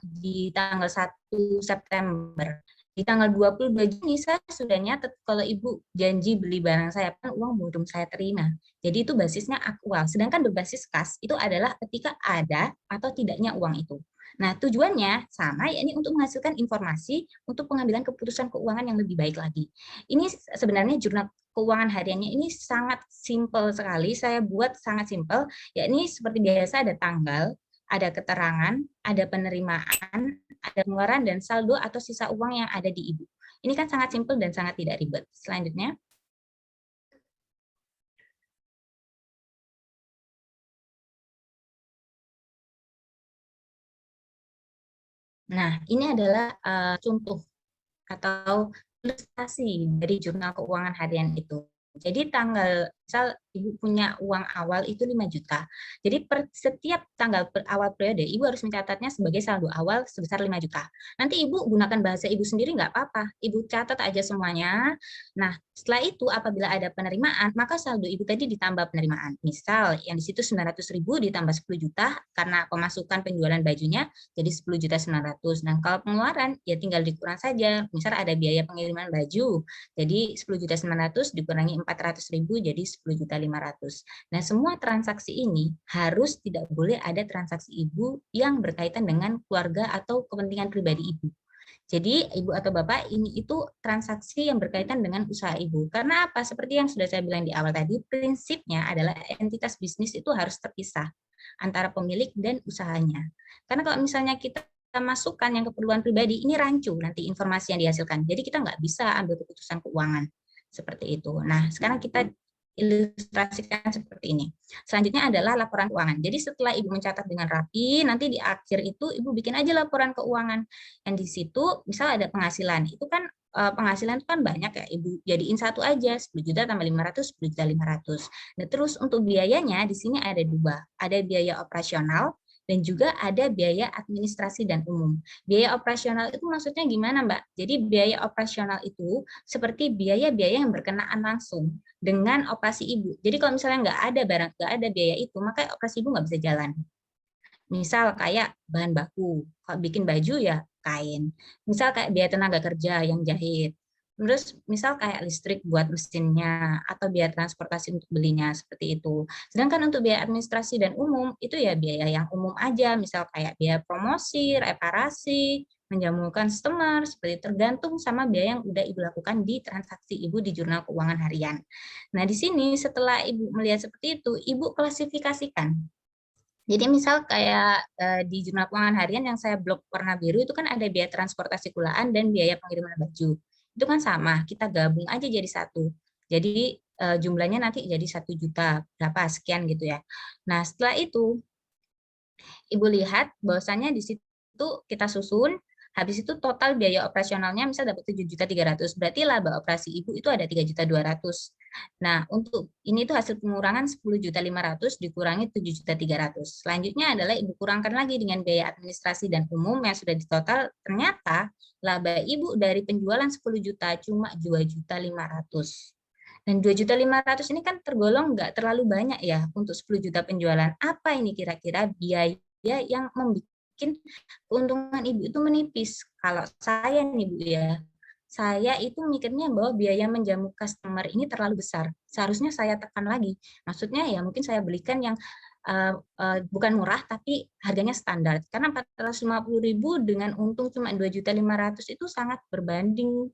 di tanggal 1 September. Di tanggal 22 Juni saya sudah nyatet kalau Ibu janji beli barang saya, kan uang belum saya terima. Jadi itu basisnya aktual. Sedangkan berbasis kas itu adalah ketika ada atau tidaknya uang itu. Nah, tujuannya sama, yakni untuk menghasilkan informasi untuk pengambilan keputusan keuangan yang lebih baik lagi. Ini sebenarnya jurnal keuangan hariannya ini sangat simpel sekali. Saya buat sangat simpel, yakni seperti biasa ada tanggal, ada keterangan, ada penerimaan, ada pengeluaran, dan saldo atau sisa uang yang ada di Ibu. Ini kan sangat simpel dan sangat tidak ribet. Selanjutnya. Nah, ini adalah contoh atau ilustrasi dari jurnal keuangan harian itu. Jadi tanggal, misal Ibu punya uang awal itu 5 juta. Jadi per setiap tanggal awal periode, Ibu harus mencatatnya sebagai saldo awal sebesar 5 juta. Nanti Ibu gunakan bahasa Ibu sendiri nggak apa-apa. Ibu catat aja semuanya. Nah, setelah itu apabila ada penerimaan, maka saldo Ibu tadi ditambah penerimaan. Misal yang di situ 900.000 ditambah 10 juta karena pemasukan penjualan bajunya jadi 10.900.000. Nah, kalau pengeluaran ya tinggal dikurang saja. Misal ada biaya pengiriman baju, jadi 10.900.000 dikurangi 400.000 jadi 10.500.000. Nah, semua transaksi ini harus tidak boleh ada transaksi Ibu yang berkaitan dengan keluarga atau kepentingan pribadi Ibu. Jadi Ibu atau Bapak ini itu transaksi yang berkaitan dengan usaha Ibu. Karena apa? Seperti yang sudah saya bilang di awal tadi, prinsipnya adalah entitas bisnis itu harus terpisah antara pemilik dan usahanya. Karena kalau misalnya kita masukkan yang keperluan pribadi, ini rancu nanti informasi yang dihasilkan. Jadi kita nggak bisa ambil keputusan keuangan seperti itu. Nah, sekarang kita ilustrasikan seperti ini. Selanjutnya adalah laporan keuangan. Jadi setelah Ibu mencatat dengan rapi, nanti di akhir itu Ibu bikin aja laporan keuangan. Yang di situ misal ada penghasilan. Itu kan penghasilan itu kan banyak ya, Ibu jadiin satu aja, 10 juta tambah 500, 10 juta 500. Nah, terus untuk biayanya di sini ada dua. Ada biaya operasional dan juga ada biaya administrasi dan umum. Biaya operasional itu maksudnya gimana, Mbak? Jadi biaya operasional itu seperti biaya-biaya yang berkenaan langsung dengan operasi Ibu. Jadi kalau misalnya nggak ada barang, nggak ada biaya itu, maka operasi Ibu nggak bisa jalan. Misal kayak bahan baku, kalau bikin baju ya kain. Misal kayak biaya tenaga kerja yang jahit. Terus misal kayak listrik buat mesinnya atau biaya transportasi untuk belinya seperti itu. Sedangkan untuk biaya administrasi dan umum itu ya biaya yang umum aja, misal kayak biaya promosi, reparasi, menjamukan customer, seperti tergantung sama biaya yang udah Ibu lakukan di transaksi Ibu di jurnal keuangan harian. Nah, di sini setelah Ibu melihat seperti itu, Ibu klasifikasikan. Jadi misal kayak di jurnal keuangan harian yang saya blok warna biru itu kan ada biaya transportasi kulaan dan biaya pengiriman baju. Itu kan sama, kita gabung aja jadi satu. Jadi jumlahnya nanti jadi 1 juta, berapa sekian gitu ya. Nah, setelah itu Ibu lihat bahwasannya di situ kita susun, habis itu total biaya operasionalnya misal dapat 7.300.000, berarti laba operasi Ibu itu ada 3.200.000. Nah, untuk ini tuh hasil pengurangan 10.500.000 dikurangi 7.300.000. Selanjutnya adalah Ibu kurangkan lagi dengan biaya administrasi dan umum yang sudah ditotal, ternyata laba Ibu dari penjualan 10 juta cuma 2.500.000. Dan 2.500.000 ini kan tergolong nggak terlalu banyak ya untuk 10 juta penjualan. Apa ini kira-kira biaya yang membuat keuntungan Ibu itu menipis? Kalau saya nih Bu ya, saya itu mikirnya bahwa biaya menjamu customer ini terlalu besar. Seharusnya saya tekan lagi. Maksudnya ya mungkin saya belikan yang bukan murah tapi harganya standar. Karena 450.000 dengan untung cuma 2.500.000 itu sangat berbanding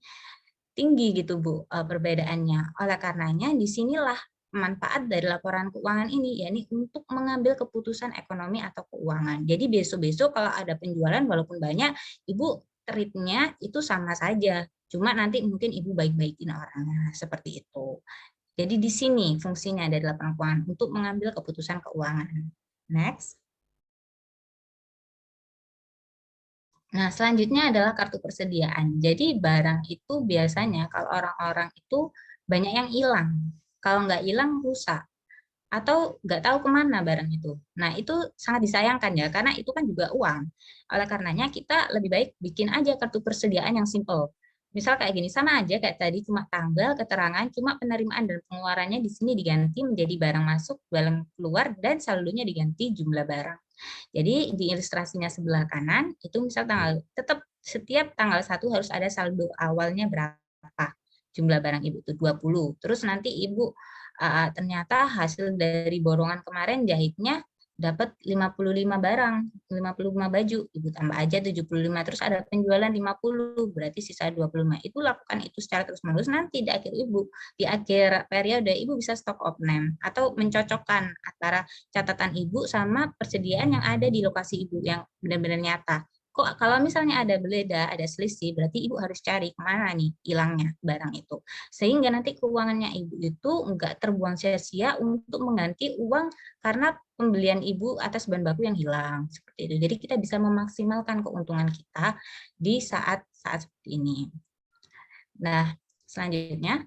tinggi gitu Bu, perbedaannya. Oleh karenanya disinilah manfaat dari laporan keuangan ini, yakni untuk mengambil keputusan ekonomi atau keuangan. Jadi besok-besok kalau ada penjualan walaupun banyak, Ibu treatnya itu sama saja. Cuma nanti mungkin Ibu baik-baikin orangnya, seperti itu. Jadi di sini fungsinya dari laporan keuangan untuk mengambil keputusan keuangan. Next. Nah, selanjutnya adalah kartu persediaan. Jadi barang itu biasanya kalau orang-orang itu banyak yang hilang. Kalau nggak hilang, rusak. Atau nggak tahu kemana barang itu. Nah, itu sangat disayangkan ya, karena itu kan juga uang. Oleh karenanya kita lebih baik bikin aja kartu persediaan yang simple. Misal kayak gini, sama aja kayak tadi, cuma tanggal, keterangan, cuma penerimaan dan pengeluarannya di sini diganti menjadi barang masuk, barang keluar, dan saldonya diganti jumlah barang. Jadi di ilustrasinya sebelah kanan, itu misal tanggal, tetap setiap tanggal 1 harus ada saldo awalnya berapa. Jumlah barang Ibu itu 20. Terus nanti Ibu ternyata hasil dari borongan kemarin jahitnya dapat 55 barang, 55 baju, Ibu tambah aja 75, terus ada penjualan 50, berarti sisa 25. Itu lakukan itu secara terus-menerus, nanti di akhir periode Ibu bisa stock of name atau mencocokkan antara catatan Ibu sama persediaan yang ada di lokasi Ibu yang benar-benar nyata. Kok kalau misalnya ada beda, ada selisih, berarti Ibu harus cari kemana nih hilangnya barang itu. Sehingga nanti keuangannya Ibu itu enggak terbuang sia-sia untuk mengganti uang karena pembelian Ibu atas bahan baku yang hilang. Seperti itu. Jadi kita bisa memaksimalkan keuntungan kita di saat-saat seperti ini. Nah, selanjutnya.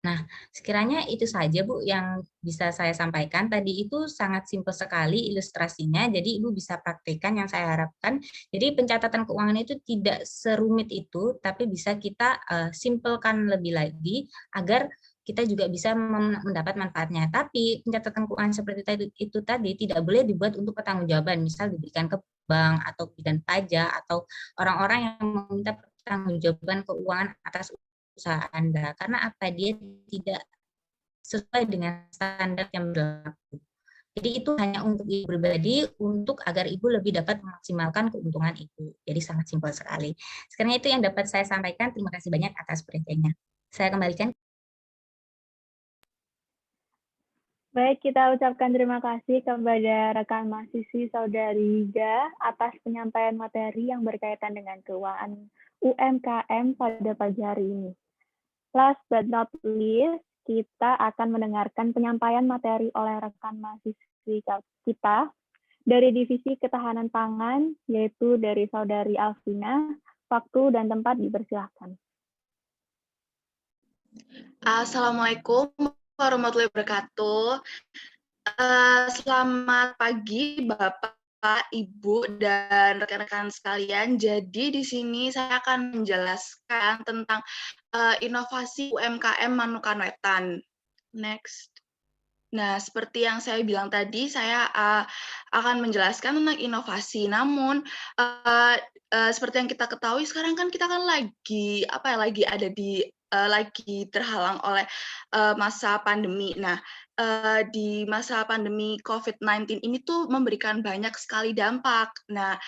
Nah, sekiranya itu saja Bu yang bisa saya sampaikan. Tadi itu sangat simpel sekali ilustrasinya, jadi Ibu bisa praktekkan yang saya harapkan. Jadi pencatatan keuangan itu tidak serumit itu, tapi bisa kita simpelkan lebih lagi agar kita juga bisa mendapat manfaatnya. Tapi pencatatan keuangan seperti itu tadi tidak boleh dibuat untuk pertanggungjawaban, misal diberikan ke bank atau bidang pajak atau orang-orang yang meminta pertanggungjawaban keuangan atas usaha Anda, karena apa, dia tidak sesuai dengan standar yang berlaku. Jadi itu hanya untuk Ibu pribadi, untuk agar Ibu lebih dapat memaksimalkan keuntungan Ibu. Jadi sangat simpel sekali. Sekarang itu yang dapat saya sampaikan. Terima kasih banyak atas perhatiannya. Saya kembalikan. Baik, kita ucapkan terima kasih kepada rekan mahasiswi Saudari Liga atas penyampaian materi yang berkaitan dengan keuangan UMKM pada pagi hari ini. Last but not least, kita akan mendengarkan penyampaian materi oleh rekan mahasiswi kita dari Divisi Ketahanan Pangan, yaitu dari Saudari Alvina. Waktu dan tempat dipersilahkan. Assalamualaikum warahmatullahi wabarakatuh. Selamat pagi Bapak, Ibu, dan rekan-rekan sekalian. Jadi di sini saya akan menjelaskan tentang inovasi UMKM Manukan Wetan. Next. Nah, seperti yang saya bilang tadi, saya akan menjelaskan tentang inovasi. Namun, seperti yang kita ketahui, sekarang kan kita kan lagi ada di lagi terhalang oleh masa pandemi. Nah, di masa pandemi COVID-19 ini tuh memberikan banyak sekali dampak. Nah,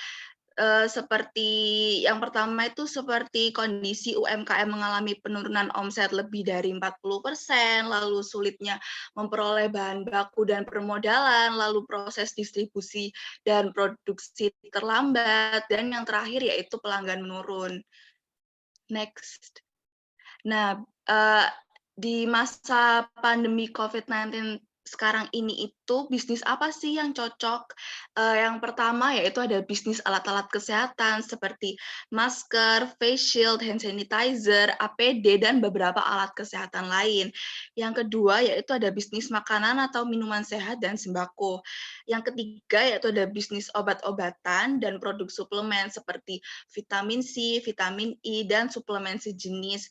seperti yang pertama itu seperti kondisi UMKM mengalami penurunan omset lebih dari 40%, lalu sulitnya memperoleh bahan baku dan permodalan, lalu proses distribusi dan produksi terlambat, dan yang terakhir yaitu pelanggan menurun. Next. Nah, di masa pandemi COVID-19 sekarang ini itu bisnis apa sih yang cocok? Yang pertama yaitu ada bisnis alat-alat kesehatan seperti masker, face shield, hand sanitizer, APD, dan beberapa alat kesehatan lain. Yang kedua yaitu ada bisnis makanan atau minuman sehat dan sembako. Yang ketiga yaitu ada bisnis obat-obatan dan produk suplemen seperti vitamin C, vitamin E, dan suplemen sejenis.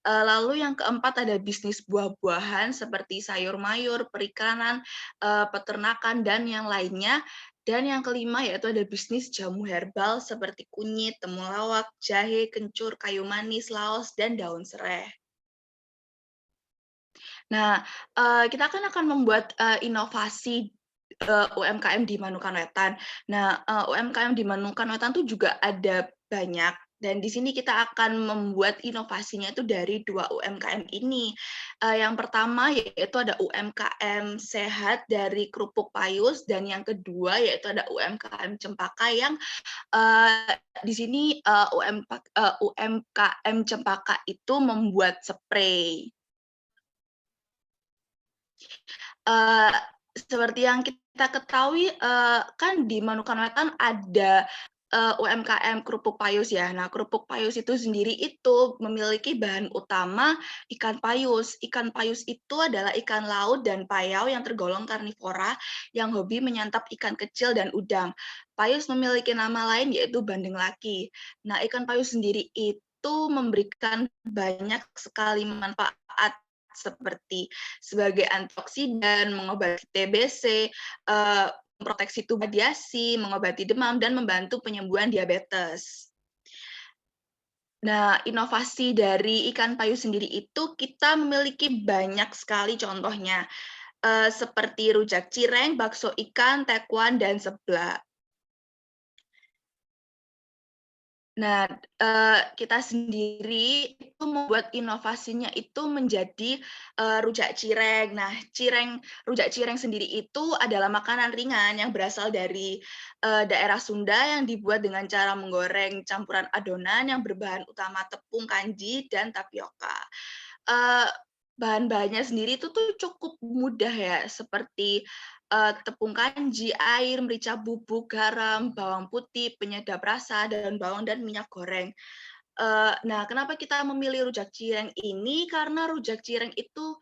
Lalu yang keempat ada bisnis buah-buahan seperti sayur mayur, perikanan, peternakan, dan yang lainnya. Dan yang kelima yaitu ada bisnis jamu herbal seperti kunyit, temulawak, jahe, kencur, kayu manis, laos, dan daun serai. Nah, kita akan membuat inovasi UMKM di Manukan Wetan. Nah, UMKM di Manukan Wetan tuh juga ada banyak, dan di sini kita akan membuat inovasinya itu dari 2 UMKM ini. Yang pertama yaitu ada UMKM sehat dari Kerupuk Payus, dan yang kedua yaitu ada UMKM Cempaka yang di sini UMKM Cempaka itu membuat spray. Seperti yang kita ketahui, kan di Manukan Wetan ada UMKM Kerupuk Payus ya. Nah, Kerupuk Payus itu sendiri itu memiliki bahan utama ikan payus. Ikan payus itu adalah ikan laut dan payau yang tergolong karnivora yang hobi menyantap ikan kecil dan udang. Payus memiliki nama lain yaitu bandeng laki. Nah, ikan payus sendiri itu memberikan banyak sekali manfaat seperti sebagai antioksidan, mengobati TBC, memproteksi tubuh radiasi, mengobati demam, dan membantu penyembuhan diabetes. Nah, inovasi dari ikan payus sendiri itu kita memiliki banyak sekali contohnya, seperti rujak cireng, bakso ikan, tekwan, dan seblak. Nah, kita sendiri itu membuat inovasinya itu menjadi rujak cireng. Nah, rujak cireng sendiri itu adalah makanan ringan yang berasal dari daerah Sunda yang dibuat dengan cara menggoreng campuran adonan yang berbahan utama tepung kanji dan tapioka. Bahan-bahannya sendiri itu tuh cukup mudah ya, seperti tepung kanji, air, merica bubuk, garam, bawang putih, penyedap rasa, daun bawang, dan minyak goreng. Nah, kenapa kita memilih rujak cireng ini? Karena rujak cireng itu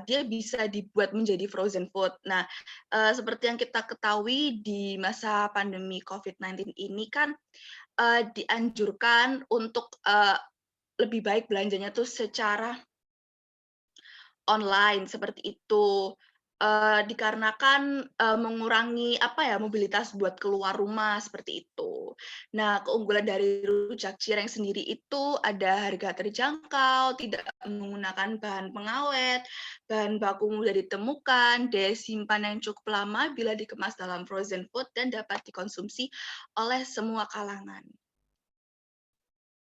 dia bisa dibuat menjadi frozen food. Nah, seperti yang kita ketahui di masa pandemi COVID-19 ini kan dianjurkan untuk lebih baik belanjanya tuh secara online seperti itu, dikarenakan mengurangi mobilitas buat keluar rumah seperti itu. Nah, keunggulan dari rujak cireng sendiri itu ada harga terjangkau, tidak menggunakan bahan pengawet, bahan baku mudah ditemukan, daya simpan yang cukup lama bila dikemas dalam frozen food, dan dapat dikonsumsi oleh semua kalangan.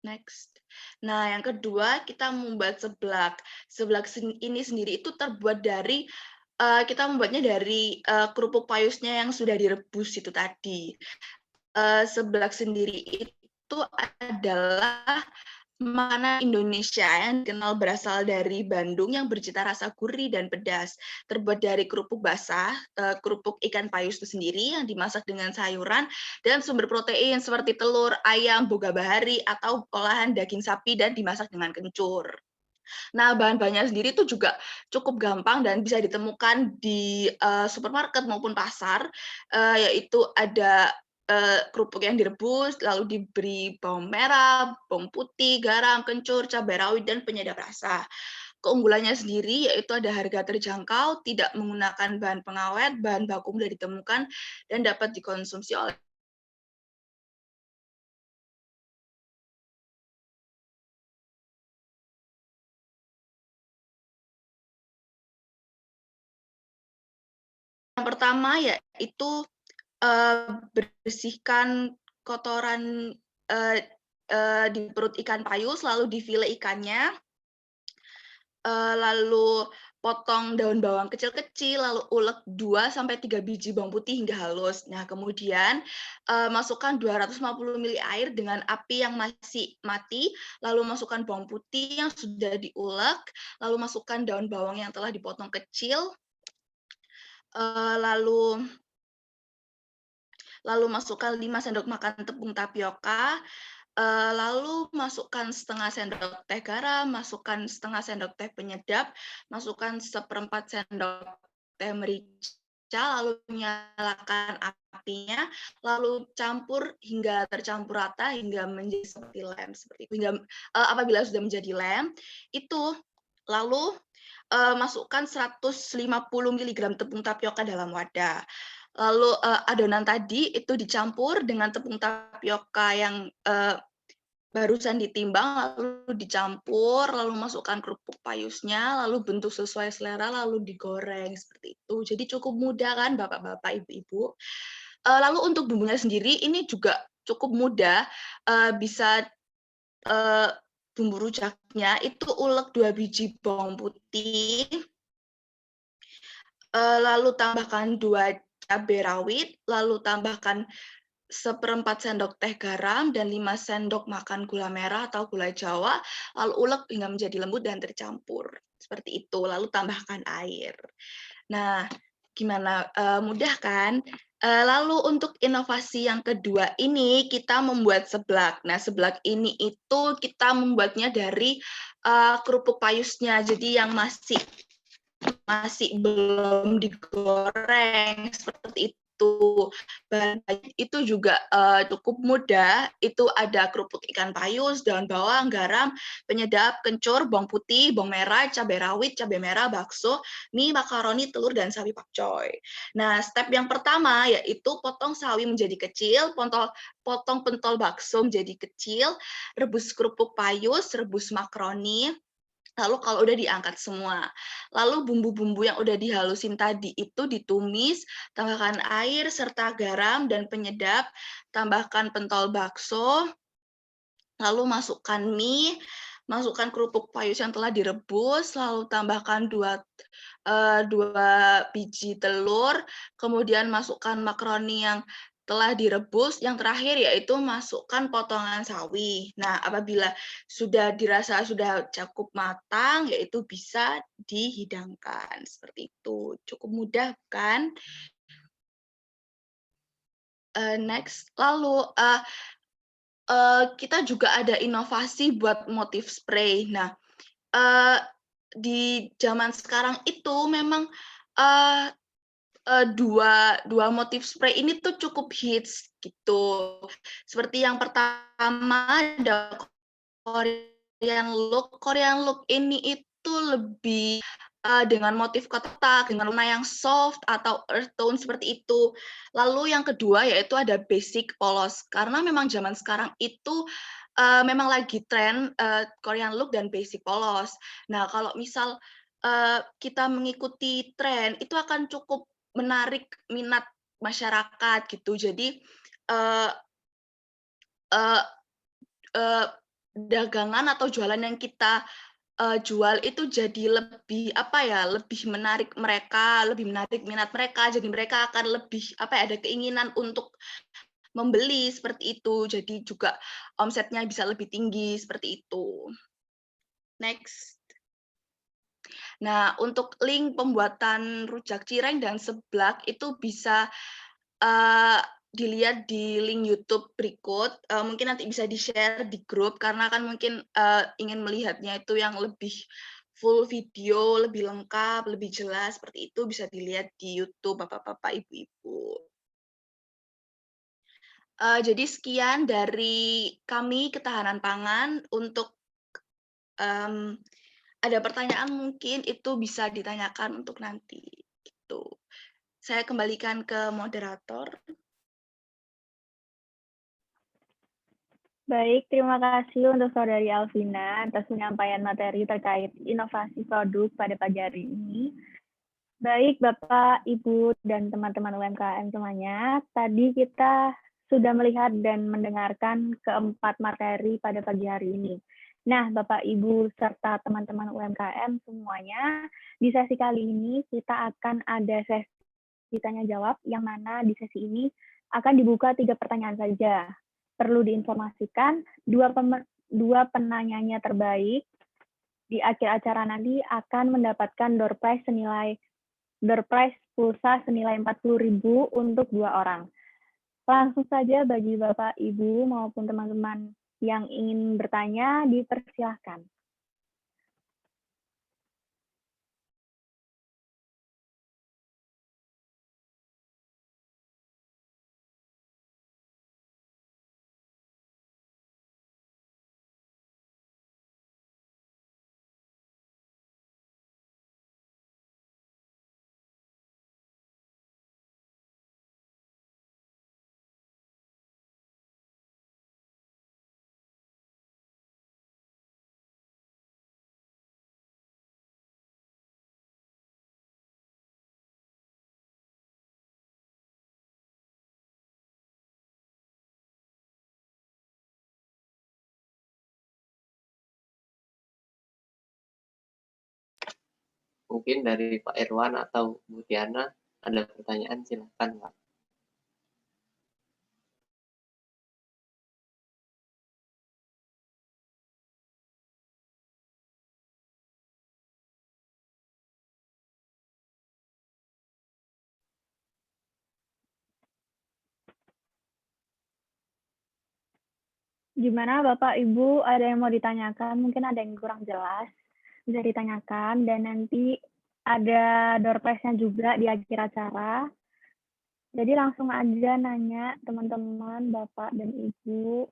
Next. Nah, yang kedua kita membuat seblak. Seblak ini sendiri itu terbuat dari kita membuatnya dari kerupuk payusnya yang sudah direbus itu tadi. Seblak sendiri itu adalah makanan Indonesia yang dikenal berasal dari Bandung yang bercita rasa gurih dan pedas. Terbuat dari kerupuk basah, kerupuk ikan payus itu sendiri yang dimasak dengan sayuran dan sumber protein seperti telur, ayam, boga bahari, atau olahan daging sapi dan dimasak dengan kencur. Nah, bahan-bahannya sendiri itu juga cukup gampang dan bisa ditemukan di supermarket maupun pasar, yaitu ada kerupuk yang direbus, lalu diberi bawang merah, bawang putih, garam, kencur, cabai rawit, dan penyedap rasa. Keunggulannya sendiri yaitu ada harga terjangkau, tidak menggunakan bahan pengawet, bahan baku mudah ditemukan, dan dapat dikonsumsi oleh yang pertama yaitu bersihkan kotoran di perut ikan payus, lalu difile ikannya, lalu potong daun bawang kecil-kecil, lalu ulek 2-3 biji bawang putih hingga halus. Nah, kemudian masukkan 250 ml air dengan api yang masih mati, lalu masukkan bawang putih yang sudah diulek, lalu masukkan daun bawang yang telah dipotong kecil, lalu masukkan 5 sendok makan tepung tapioka, lalu masukkan setengah sendok teh garam, masukkan setengah sendok teh penyedap, masukkan 1/4 sendok teh merica, lalu nyalakan apinya, lalu campur hingga tercampur rata hingga menjadi seperti lem seperti itu. Hingga apabila sudah menjadi lem, itu lalu masukkan 150 mg tepung tapioka dalam wadah. Lalu adonan tadi itu dicampur dengan tepung tapioka yang barusan ditimbang, lalu dicampur, lalu masukkan kerupuk payusnya, lalu bentuk sesuai selera, lalu digoreng seperti itu. Jadi cukup mudah kan Bapak-bapak, Ibu-ibu. Lalu untuk bumbunya sendiri ini juga cukup mudah, bisa bumbu rujaknya itu ulek 2 biji bawang putih, lalu tambahkan 2 cabai rawit, lalu tambahkan 1/4 sendok teh garam dan 5 sendok makan gula merah atau gula Jawa, lalu ulek hingga menjadi lembut dan tercampur. Seperti itu, lalu tambahkan air. Nah, gimana? Mudah kan? Lalu untuk inovasi yang kedua ini kita membuat seblak. Nah, seblak ini itu kita membuatnya dari kerupuk payusnya. Jadi yang masih belum digoreng seperti itu. Bahan itu juga cukup mudah. Itu ada kerupuk ikan payus, daun bawang, garam, penyedap, kencur, bawang putih, bawang merah, cabai rawit, cabai merah, bakso, mie, makaroni, telur, dan sawi pakcoy. Nah, step yang pertama yaitu potong sawi menjadi kecil, potong pentol bakso menjadi kecil, rebus kerupuk payus, rebus makaroni. Lalu kalau udah diangkat semua, lalu bumbu-bumbu yang udah dihalusin tadi itu ditumis, tambahkan air serta garam dan penyedap, tambahkan pentol bakso, lalu masukkan mie, masukkan kerupuk payus yang telah direbus, lalu tambahkan 2 biji telur, kemudian masukkan makaroni yang telah direbus, yang terakhir yaitu masukkan potongan sawi. Nah, apabila sudah dirasa sudah cukup matang, yaitu bisa dihidangkan. Seperti itu. Cukup mudah kan? Next. Lalu kita juga ada inovasi buat motif spray. Nah, di zaman sekarang itu memang dua motif spray ini tuh cukup hits gitu. Seperti yang pertama ada Korean look. Korean look ini itu lebih dengan motif kotak, dengan warna yang soft atau earth tone seperti itu. Lalu yang kedua yaitu ada basic polos. Karena memang zaman sekarang itu memang lagi tren Korean look dan basic polos. Nah, kalau misal kita mengikuti tren, itu akan cukup menarik minat masyarakat gitu. Jadi dagangan atau jualan yang kita jual itu jadi lebih lebih menarik mereka, lebih menarik minat mereka. Jadi mereka akan lebih ada keinginan untuk membeli seperti itu. Jadi juga omsetnya bisa lebih tinggi seperti itu. Next. Nah, untuk link pembuatan rujak cireng dan seblak itu bisa dilihat di link YouTube berikut. Mungkin nanti bisa di-share di grup, karena kan mungkin ingin melihatnya itu yang lebih full video, lebih lengkap, lebih jelas, seperti itu bisa dilihat di YouTube Bapak-bapak, Ibu-ibu. Jadi sekian dari kami Ketahanan Pangan. Untuk ada pertanyaan mungkin itu bisa ditanyakan untuk nanti. Gitu. Saya kembalikan ke moderator. Baik, terima kasih untuk Saudari Alvina atas penyampaian materi terkait inovasi produk pada pagi hari ini. Baik, Bapak, Ibu, dan teman-teman UMKM semuanya, tadi kita sudah melihat dan mendengarkan keempat materi pada pagi hari ini. Nah, Bapak, Ibu, serta teman-teman UMKM semuanya, di sesi kali ini kita akan ada sesi tanya-jawab, yang mana di sesi ini akan dibuka 3 pertanyaan saja. Perlu diinformasikan, dua penanyanya terbaik di akhir acara nanti akan mendapatkan door prize pulsa senilai 40.000 untuk 2 orang. Langsung saja bagi Bapak, Ibu, maupun teman-teman yang ingin bertanya, dipersilahkan. Mungkin dari Pak Irwan atau Bu Tiana ada pertanyaan, silakan Pak. Gimana Bapak Ibu, ada yang mau ditanyakan? Mungkin ada yang kurang jelas, bisa ditanyakan. Dan nanti ada door prize-nya juga di akhir acara. Jadi langsung aja nanya teman-teman, Bapak dan Ibu.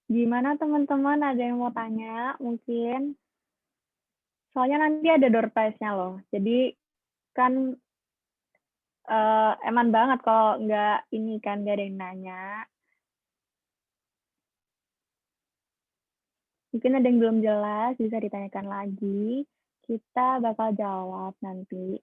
Gimana teman-teman, ada yang mau tanya mungkin? Soalnya nanti ada door prize-nya loh. Jadi kan eman banget kalau nggak ini kan, nggak ada yang nanya. Mungkin ada yang belum jelas, bisa ditanyakan lagi. Kita bakal jawab nanti.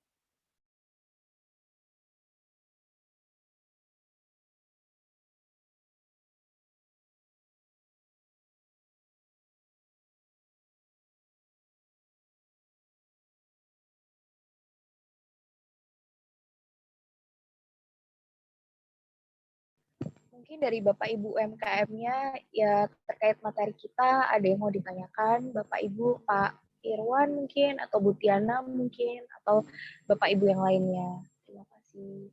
Mungkin dari Bapak Ibu UMKM-nya ya terkait materi kita ada yang mau ditanyakan, Bapak Ibu, Pak Irwan mungkin, atau Bu Tiana mungkin, atau Bapak Ibu yang lainnya. Terima kasih.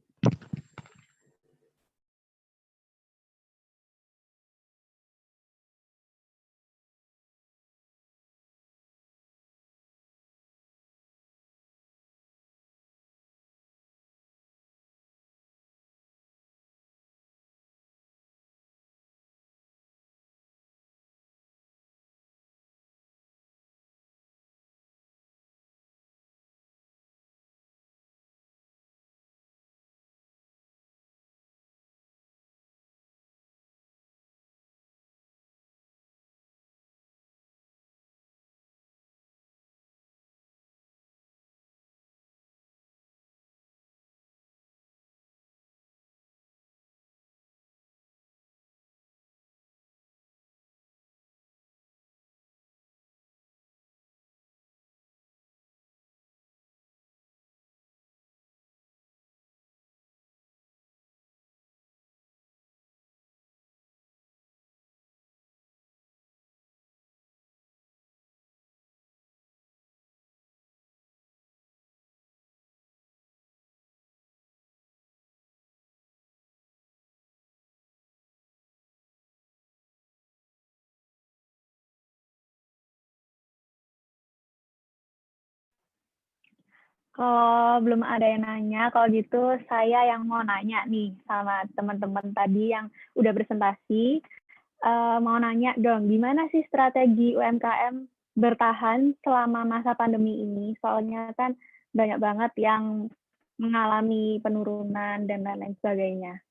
Kalau belum ada yang nanya, kalau gitu saya yang mau nanya nih sama teman-teman tadi yang udah presentasi. Mau nanya dong, gimana sih strategi UMKM bertahan selama masa pandemi ini? Soalnya kan banyak banget yang mengalami penurunan dan lain-lain sebagainya.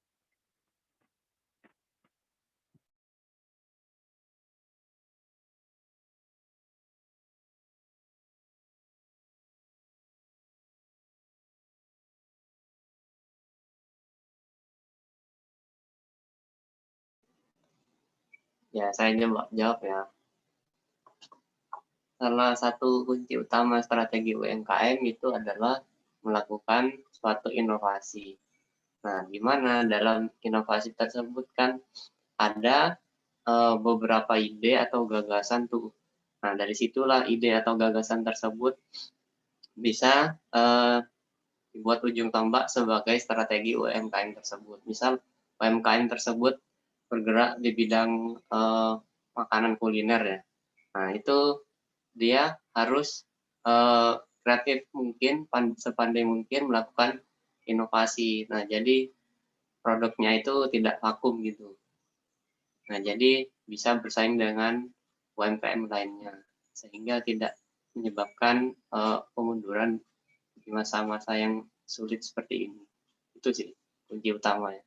Ya, saya jawab ya. Salah satu kunci utama strategi UMKM itu adalah melakukan suatu inovasi. Nah, di mana dalam inovasi tersebut kan ada beberapa ide atau gagasan tuh. Nah, dari situlah ide atau gagasan tersebut bisa dibuat ujung tombak sebagai strategi UMKM tersebut. Misal UMKM tersebut bergerak di bidang makanan kuliner ya. Nah, itu dia harus kreatif mungkin, sepandai mungkin melakukan inovasi. Nah, jadi produknya itu tidak vakum gitu. Nah, jadi bisa bersaing dengan UMKM lainnya, sehingga tidak menyebabkan kemunduran di masa-masa yang sulit seperti ini. Itu sih kunci utama ya.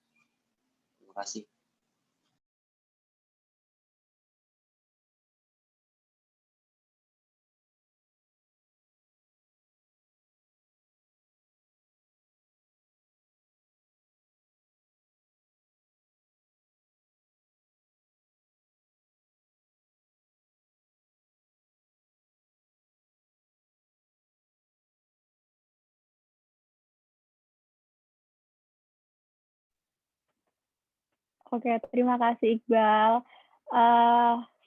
Terima kasih. Oke, terima kasih Iqbal.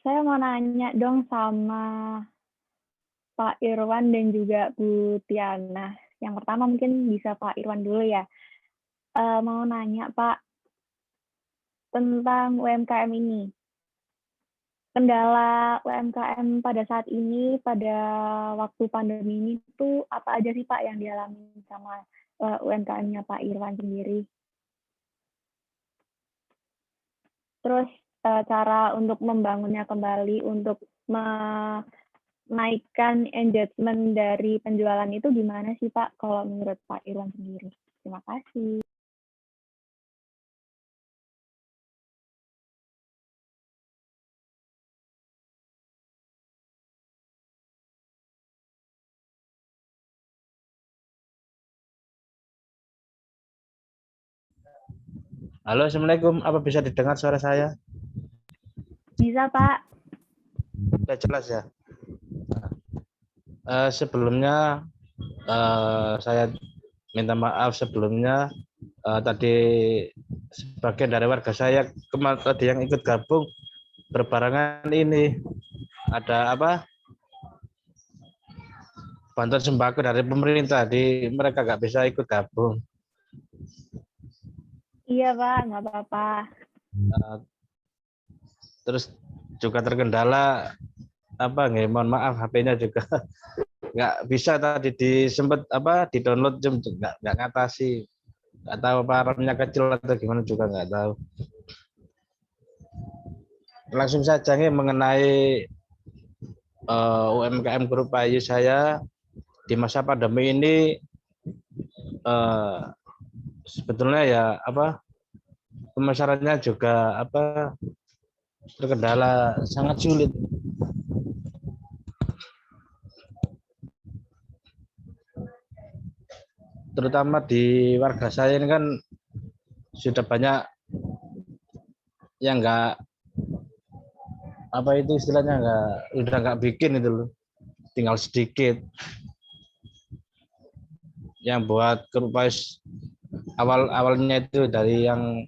Saya mau nanya dong sama Pak Irwan dan juga Bu Tiana. Yang pertama mungkin bisa Pak Irwan dulu ya. Mau nanya Pak tentang UMKM ini. Kendala UMKM pada saat ini, pada waktu pandemi ini itu apa aja sih Pak yang dialami sama UMKM-nya Pak Irwan sendiri? Terus cara untuk membangunnya kembali, untuk menaikkan engagement dari penjualan itu gimana sih Pak, kalau menurut Pak Irwan sendiri? Terima kasih. Halo, Assalamualaikum. Apa bisa didengar suara saya? Bisa Pak. Sudah jelas ya. Sebelumnya saya minta maaf sebelumnya tadi sebagian dari warga saya tadi yang ikut gabung berbarengan ini ada bantuan sembako dari pemerintah, mereka nggak bisa ikut gabung. Iya Pak, nggak apa-apa. Terus juga terkendala mohon maaf HP-nya juga nggak bisa tadi disempet di download nggak ngatasi, nggak tahu apa RAM-nya kecil atau gimana juga nggak tahu. Langsung saja nih mengenai UMKM Grup Ayu saya di masa pandemi ini sebetulnya ya pemasarannya juga terkendala sangat sulit. Terutama di warga saya ini kan sudah banyak yang istilahnya udah nggak bikin itu loh, tinggal sedikit. Yang buat Grup Ayu awalnya itu dari yang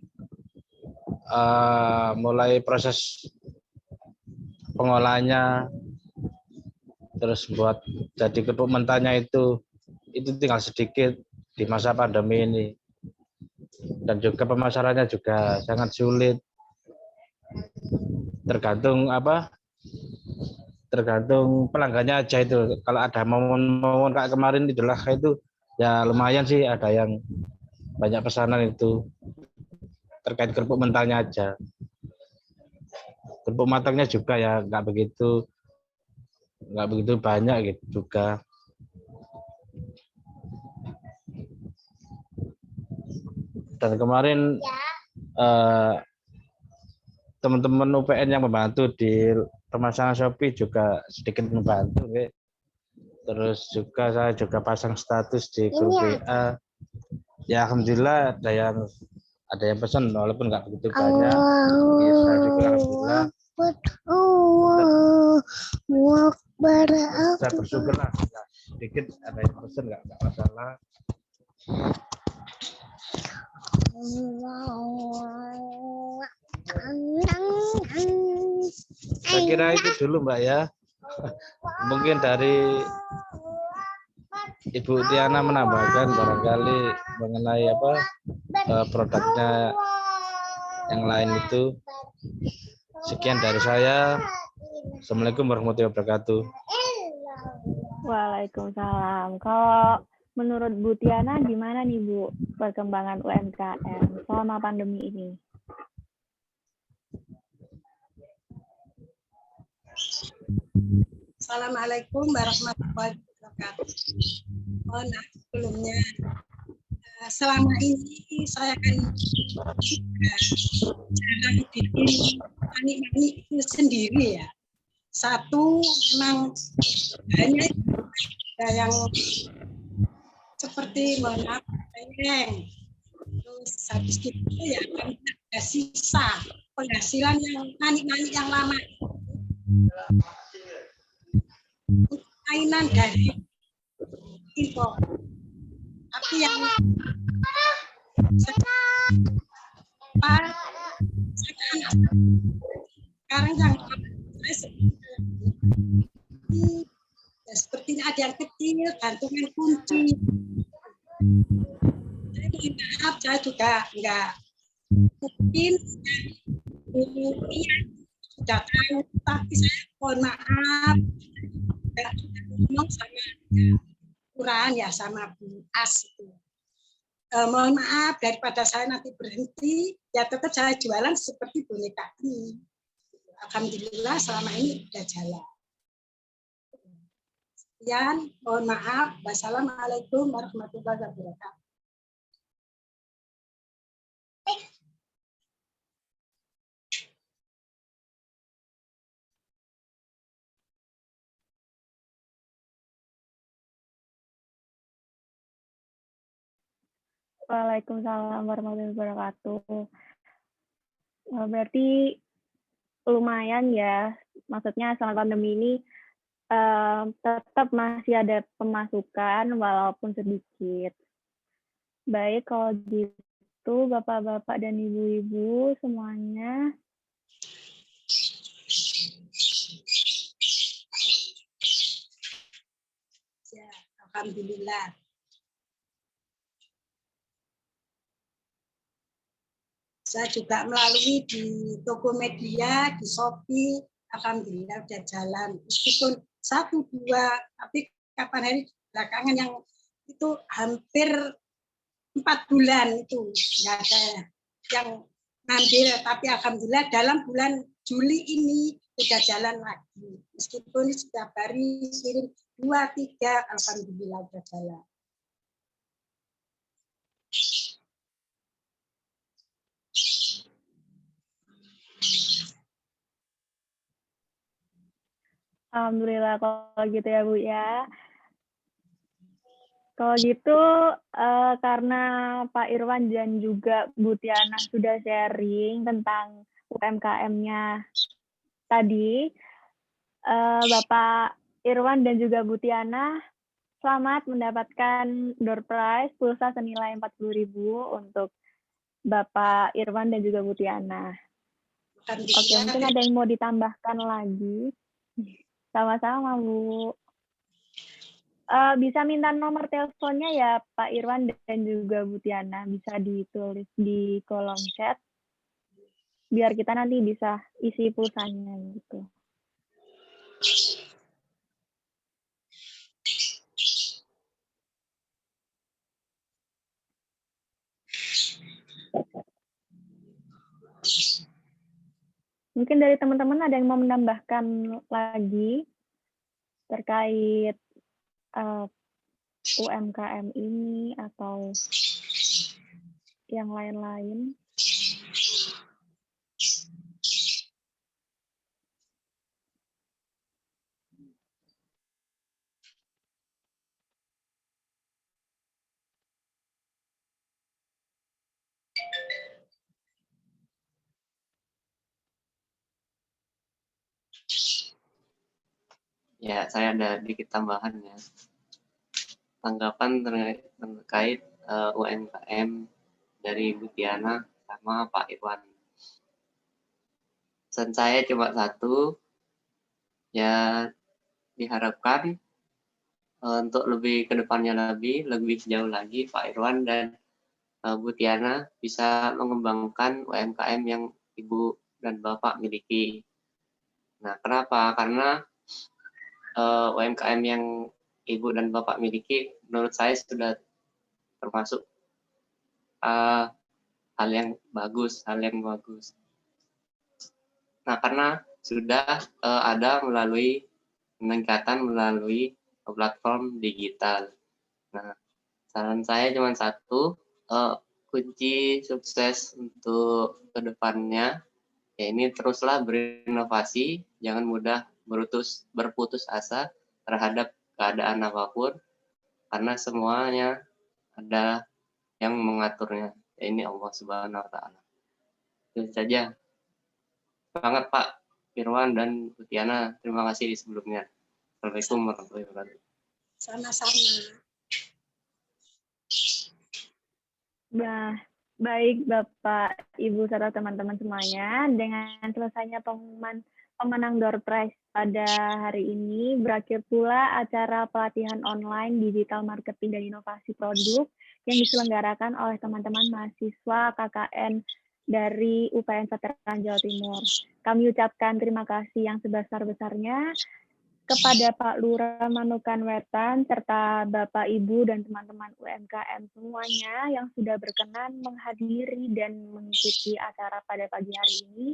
mulai proses pengolahannya, terus buat jadi kerupuk mentahnya itu tinggal sedikit di masa pandemi ini, dan juga pemasarannya juga sangat sulit, tergantung pelanggannya aja itu. Kalau ada momen kayak kemarin itulah itu Ya lumayan sih, ada yang banyak pesanan itu terkait kerupuk mentalnya aja. Kerupuk matangnya juga ya nggak begitu banyak gitu juga. Dan kemarin teman-teman UPN yang membantu di pemasangan Shopee juga sedikit membantu. Terus juga saya juga pasang status di grup WA. Ya alhamdulillah ada yang pesan walaupun nggak begitu banyak. Ya, saya juga alhamdulillah. Saya bersyukur lah. Ya, sedikit ada yang pesan nggak masalah. Saya kira itu dulu Mbak ya. Mungkin dari Ibu Tiana menambahkan barangkali mengenai produknya yang lain itu. Sekian dari saya. Assalamualaikum warahmatullahi wabarakatuh. Waalaikumsalam. Kalau menurut Bu Tiana gimana nih Bu perkembangan UMKM selama pandemi ini? Assalamualaikum warahmatullahi wabarakatuh. Oh, nah, sebelumnya selama ini saya kan jarang bikin manik-manik itu sendiri ya. Satu memang banyak yang seperti pengen. Terus habis itu ya ada sisa penghasilan yang manik-manik yang lama. Mainan dari impor. Tapi yang sekarang yang ya, sepertinya ada yang kecil, gantungan kunci. Maaf, saya juga enggak mungkin sudah tahu, tapi saya mohon maaf ngomong sama kurang ya sama Bu As itu. Mohon maaf daripada saya nanti berhenti, ya tetap saya jualan seperti boneka ini. Alhamdulillah selama ini sudah jalan. Sekian, mohon maaf. Wassalamualaikum warahmatullahi wabarakatuh. Waalaikumsalam warahmatullahi wabarakatuh. Berarti lumayan ya, maksudnya selama pandemi ini tetap masih ada pemasukan walaupun sedikit. Baik, kalau gitu Bapak-Bapak dan Ibu-Ibu semuanya. Ya, alhamdulillah. Saya juga melalui di Tokopedia, di Shopee, alhamdulillah udah jalan. Meskipun 1-2, tapi kapan hari belakangan yang itu hampir 4 bulan itu nggak ada yang ngambil. Tapi alhamdulillah dalam bulan Juli ini udah jalan lagi. Meskipun setiap hari kirim 2-3, alhamdulillah udah jalan. Alhamdulillah kalau gitu ya Bu ya. Kalau gitu karena Pak Irwan dan juga Bu Tiana sudah sharing tentang UMKM-nya tadi, Bapak Irwan dan juga Bu Tiana selamat mendapatkan door prize pulsa senilai 40.000 untuk Bapak Irwan dan juga Bu Tiana. Oke, mungkin ada yang mau ditambahkan lagi. Sama-sama, Bu. Bisa minta nomor teleponnya ya Pak Irwan dan juga Bu Tiana. Bisa ditulis di kolom chat. Biar kita nanti bisa isi pulsanya gitu. Mungkin dari teman-teman ada yang mau menambahkan lagi terkait UMKM ini atau yang lain-lain? Ya, saya ada dikit tambahan ya. Tanggapan terkait UMKM dari Bu Tiana sama Pak Irwan. Pesan saya cuma satu, ya diharapkan untuk lebih ke depannya lebih jauh lagi Pak Irwan dan Bu Tiana bisa mengembangkan UMKM yang Ibu dan Bapak miliki. Nah, kenapa? Karena UMKM yang Ibu dan Bapak miliki menurut saya sudah termasuk hal yang bagus. Nah, karena sudah ada peningkatan melalui platform digital. Nah, saran saya cuma satu, kunci sukses untuk kedepannya, ya ini teruslah berinovasi, jangan mudah berputus asa terhadap keadaan apapun, karena semuanya ada yang mengaturnya. Ya, ini Allah Subhanahu wa Ta'ala. Itu saja. Semangat Pak Irwan dan Bu Tiana. Terima kasih sebelumnya. Assalamualaikum warahmatullahi wabarakatuh. Sama-sama. Nah, baik Bapak, Ibu, serta teman-teman semuanya. Dengan selesainya pengumuman pemenang door prize pada hari ini, berakhir pula acara pelatihan online digital marketing dan inovasi produk yang diselenggarakan oleh teman-teman mahasiswa KKN dari UPN Veteran Jawa Timur. Kami ucapkan terima kasih yang sebesar-besarnya kepada Pak Lurah Manukan Wetan serta Bapak, Ibu, dan teman-teman UMKM semuanya yang sudah berkenan menghadiri dan mengikuti acara pada pagi hari ini,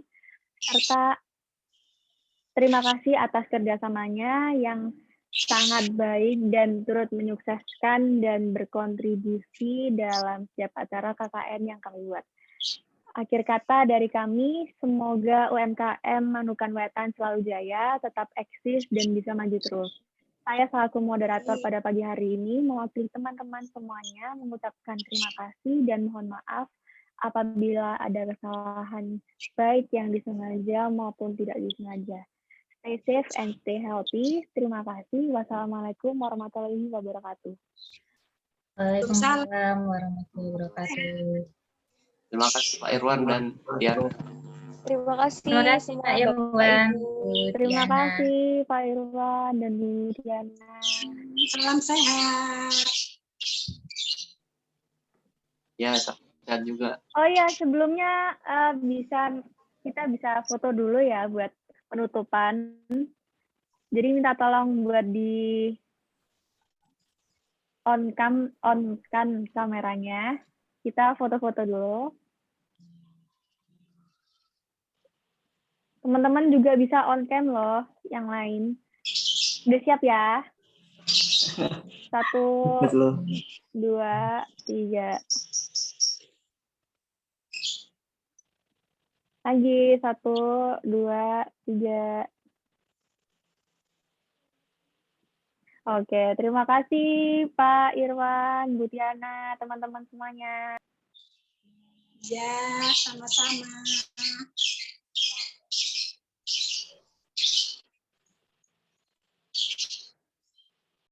serta terima kasih atas kerjasamanya yang sangat baik dan turut menyukseskan dan berkontribusi dalam setiap acara KKN yang kami buat. Akhir kata dari kami, semoga UMKM Manukan Wetan selalu jaya, tetap eksis, dan bisa maju terus. Saya selaku moderator pada pagi hari ini mewakili teman-teman semuanya mengucapkan terima kasih dan mohon maaf apabila ada kesalahan baik yang disengaja maupun tidak disengaja. Stay safe and stay healthy. Terima kasih. Wassalamualaikum warahmatullahi wabarakatuh. Waalaikumsalam warahmatullahi wabarakatuh. Terima kasih Pak Irwan dan Tiana. Terima kasih. Terima kasih Pak Irwan. Terima kasih Pak Irwan dan Bu Diana. Salam sehat. Ya, sehat juga. Oh ya, sebelumnya kita bisa foto dulu ya buat penutupan. Jadi minta tolong buat di on cam kameranya. Kita foto-foto dulu. Teman-teman juga bisa on cam loh, yang lain. Udah siap ya? 1, 2, 3. Lagi 1, 2, 3. Oke, terima kasih Pak Irwan, Bu Tiana, teman-teman semuanya. Ya, sama-sama.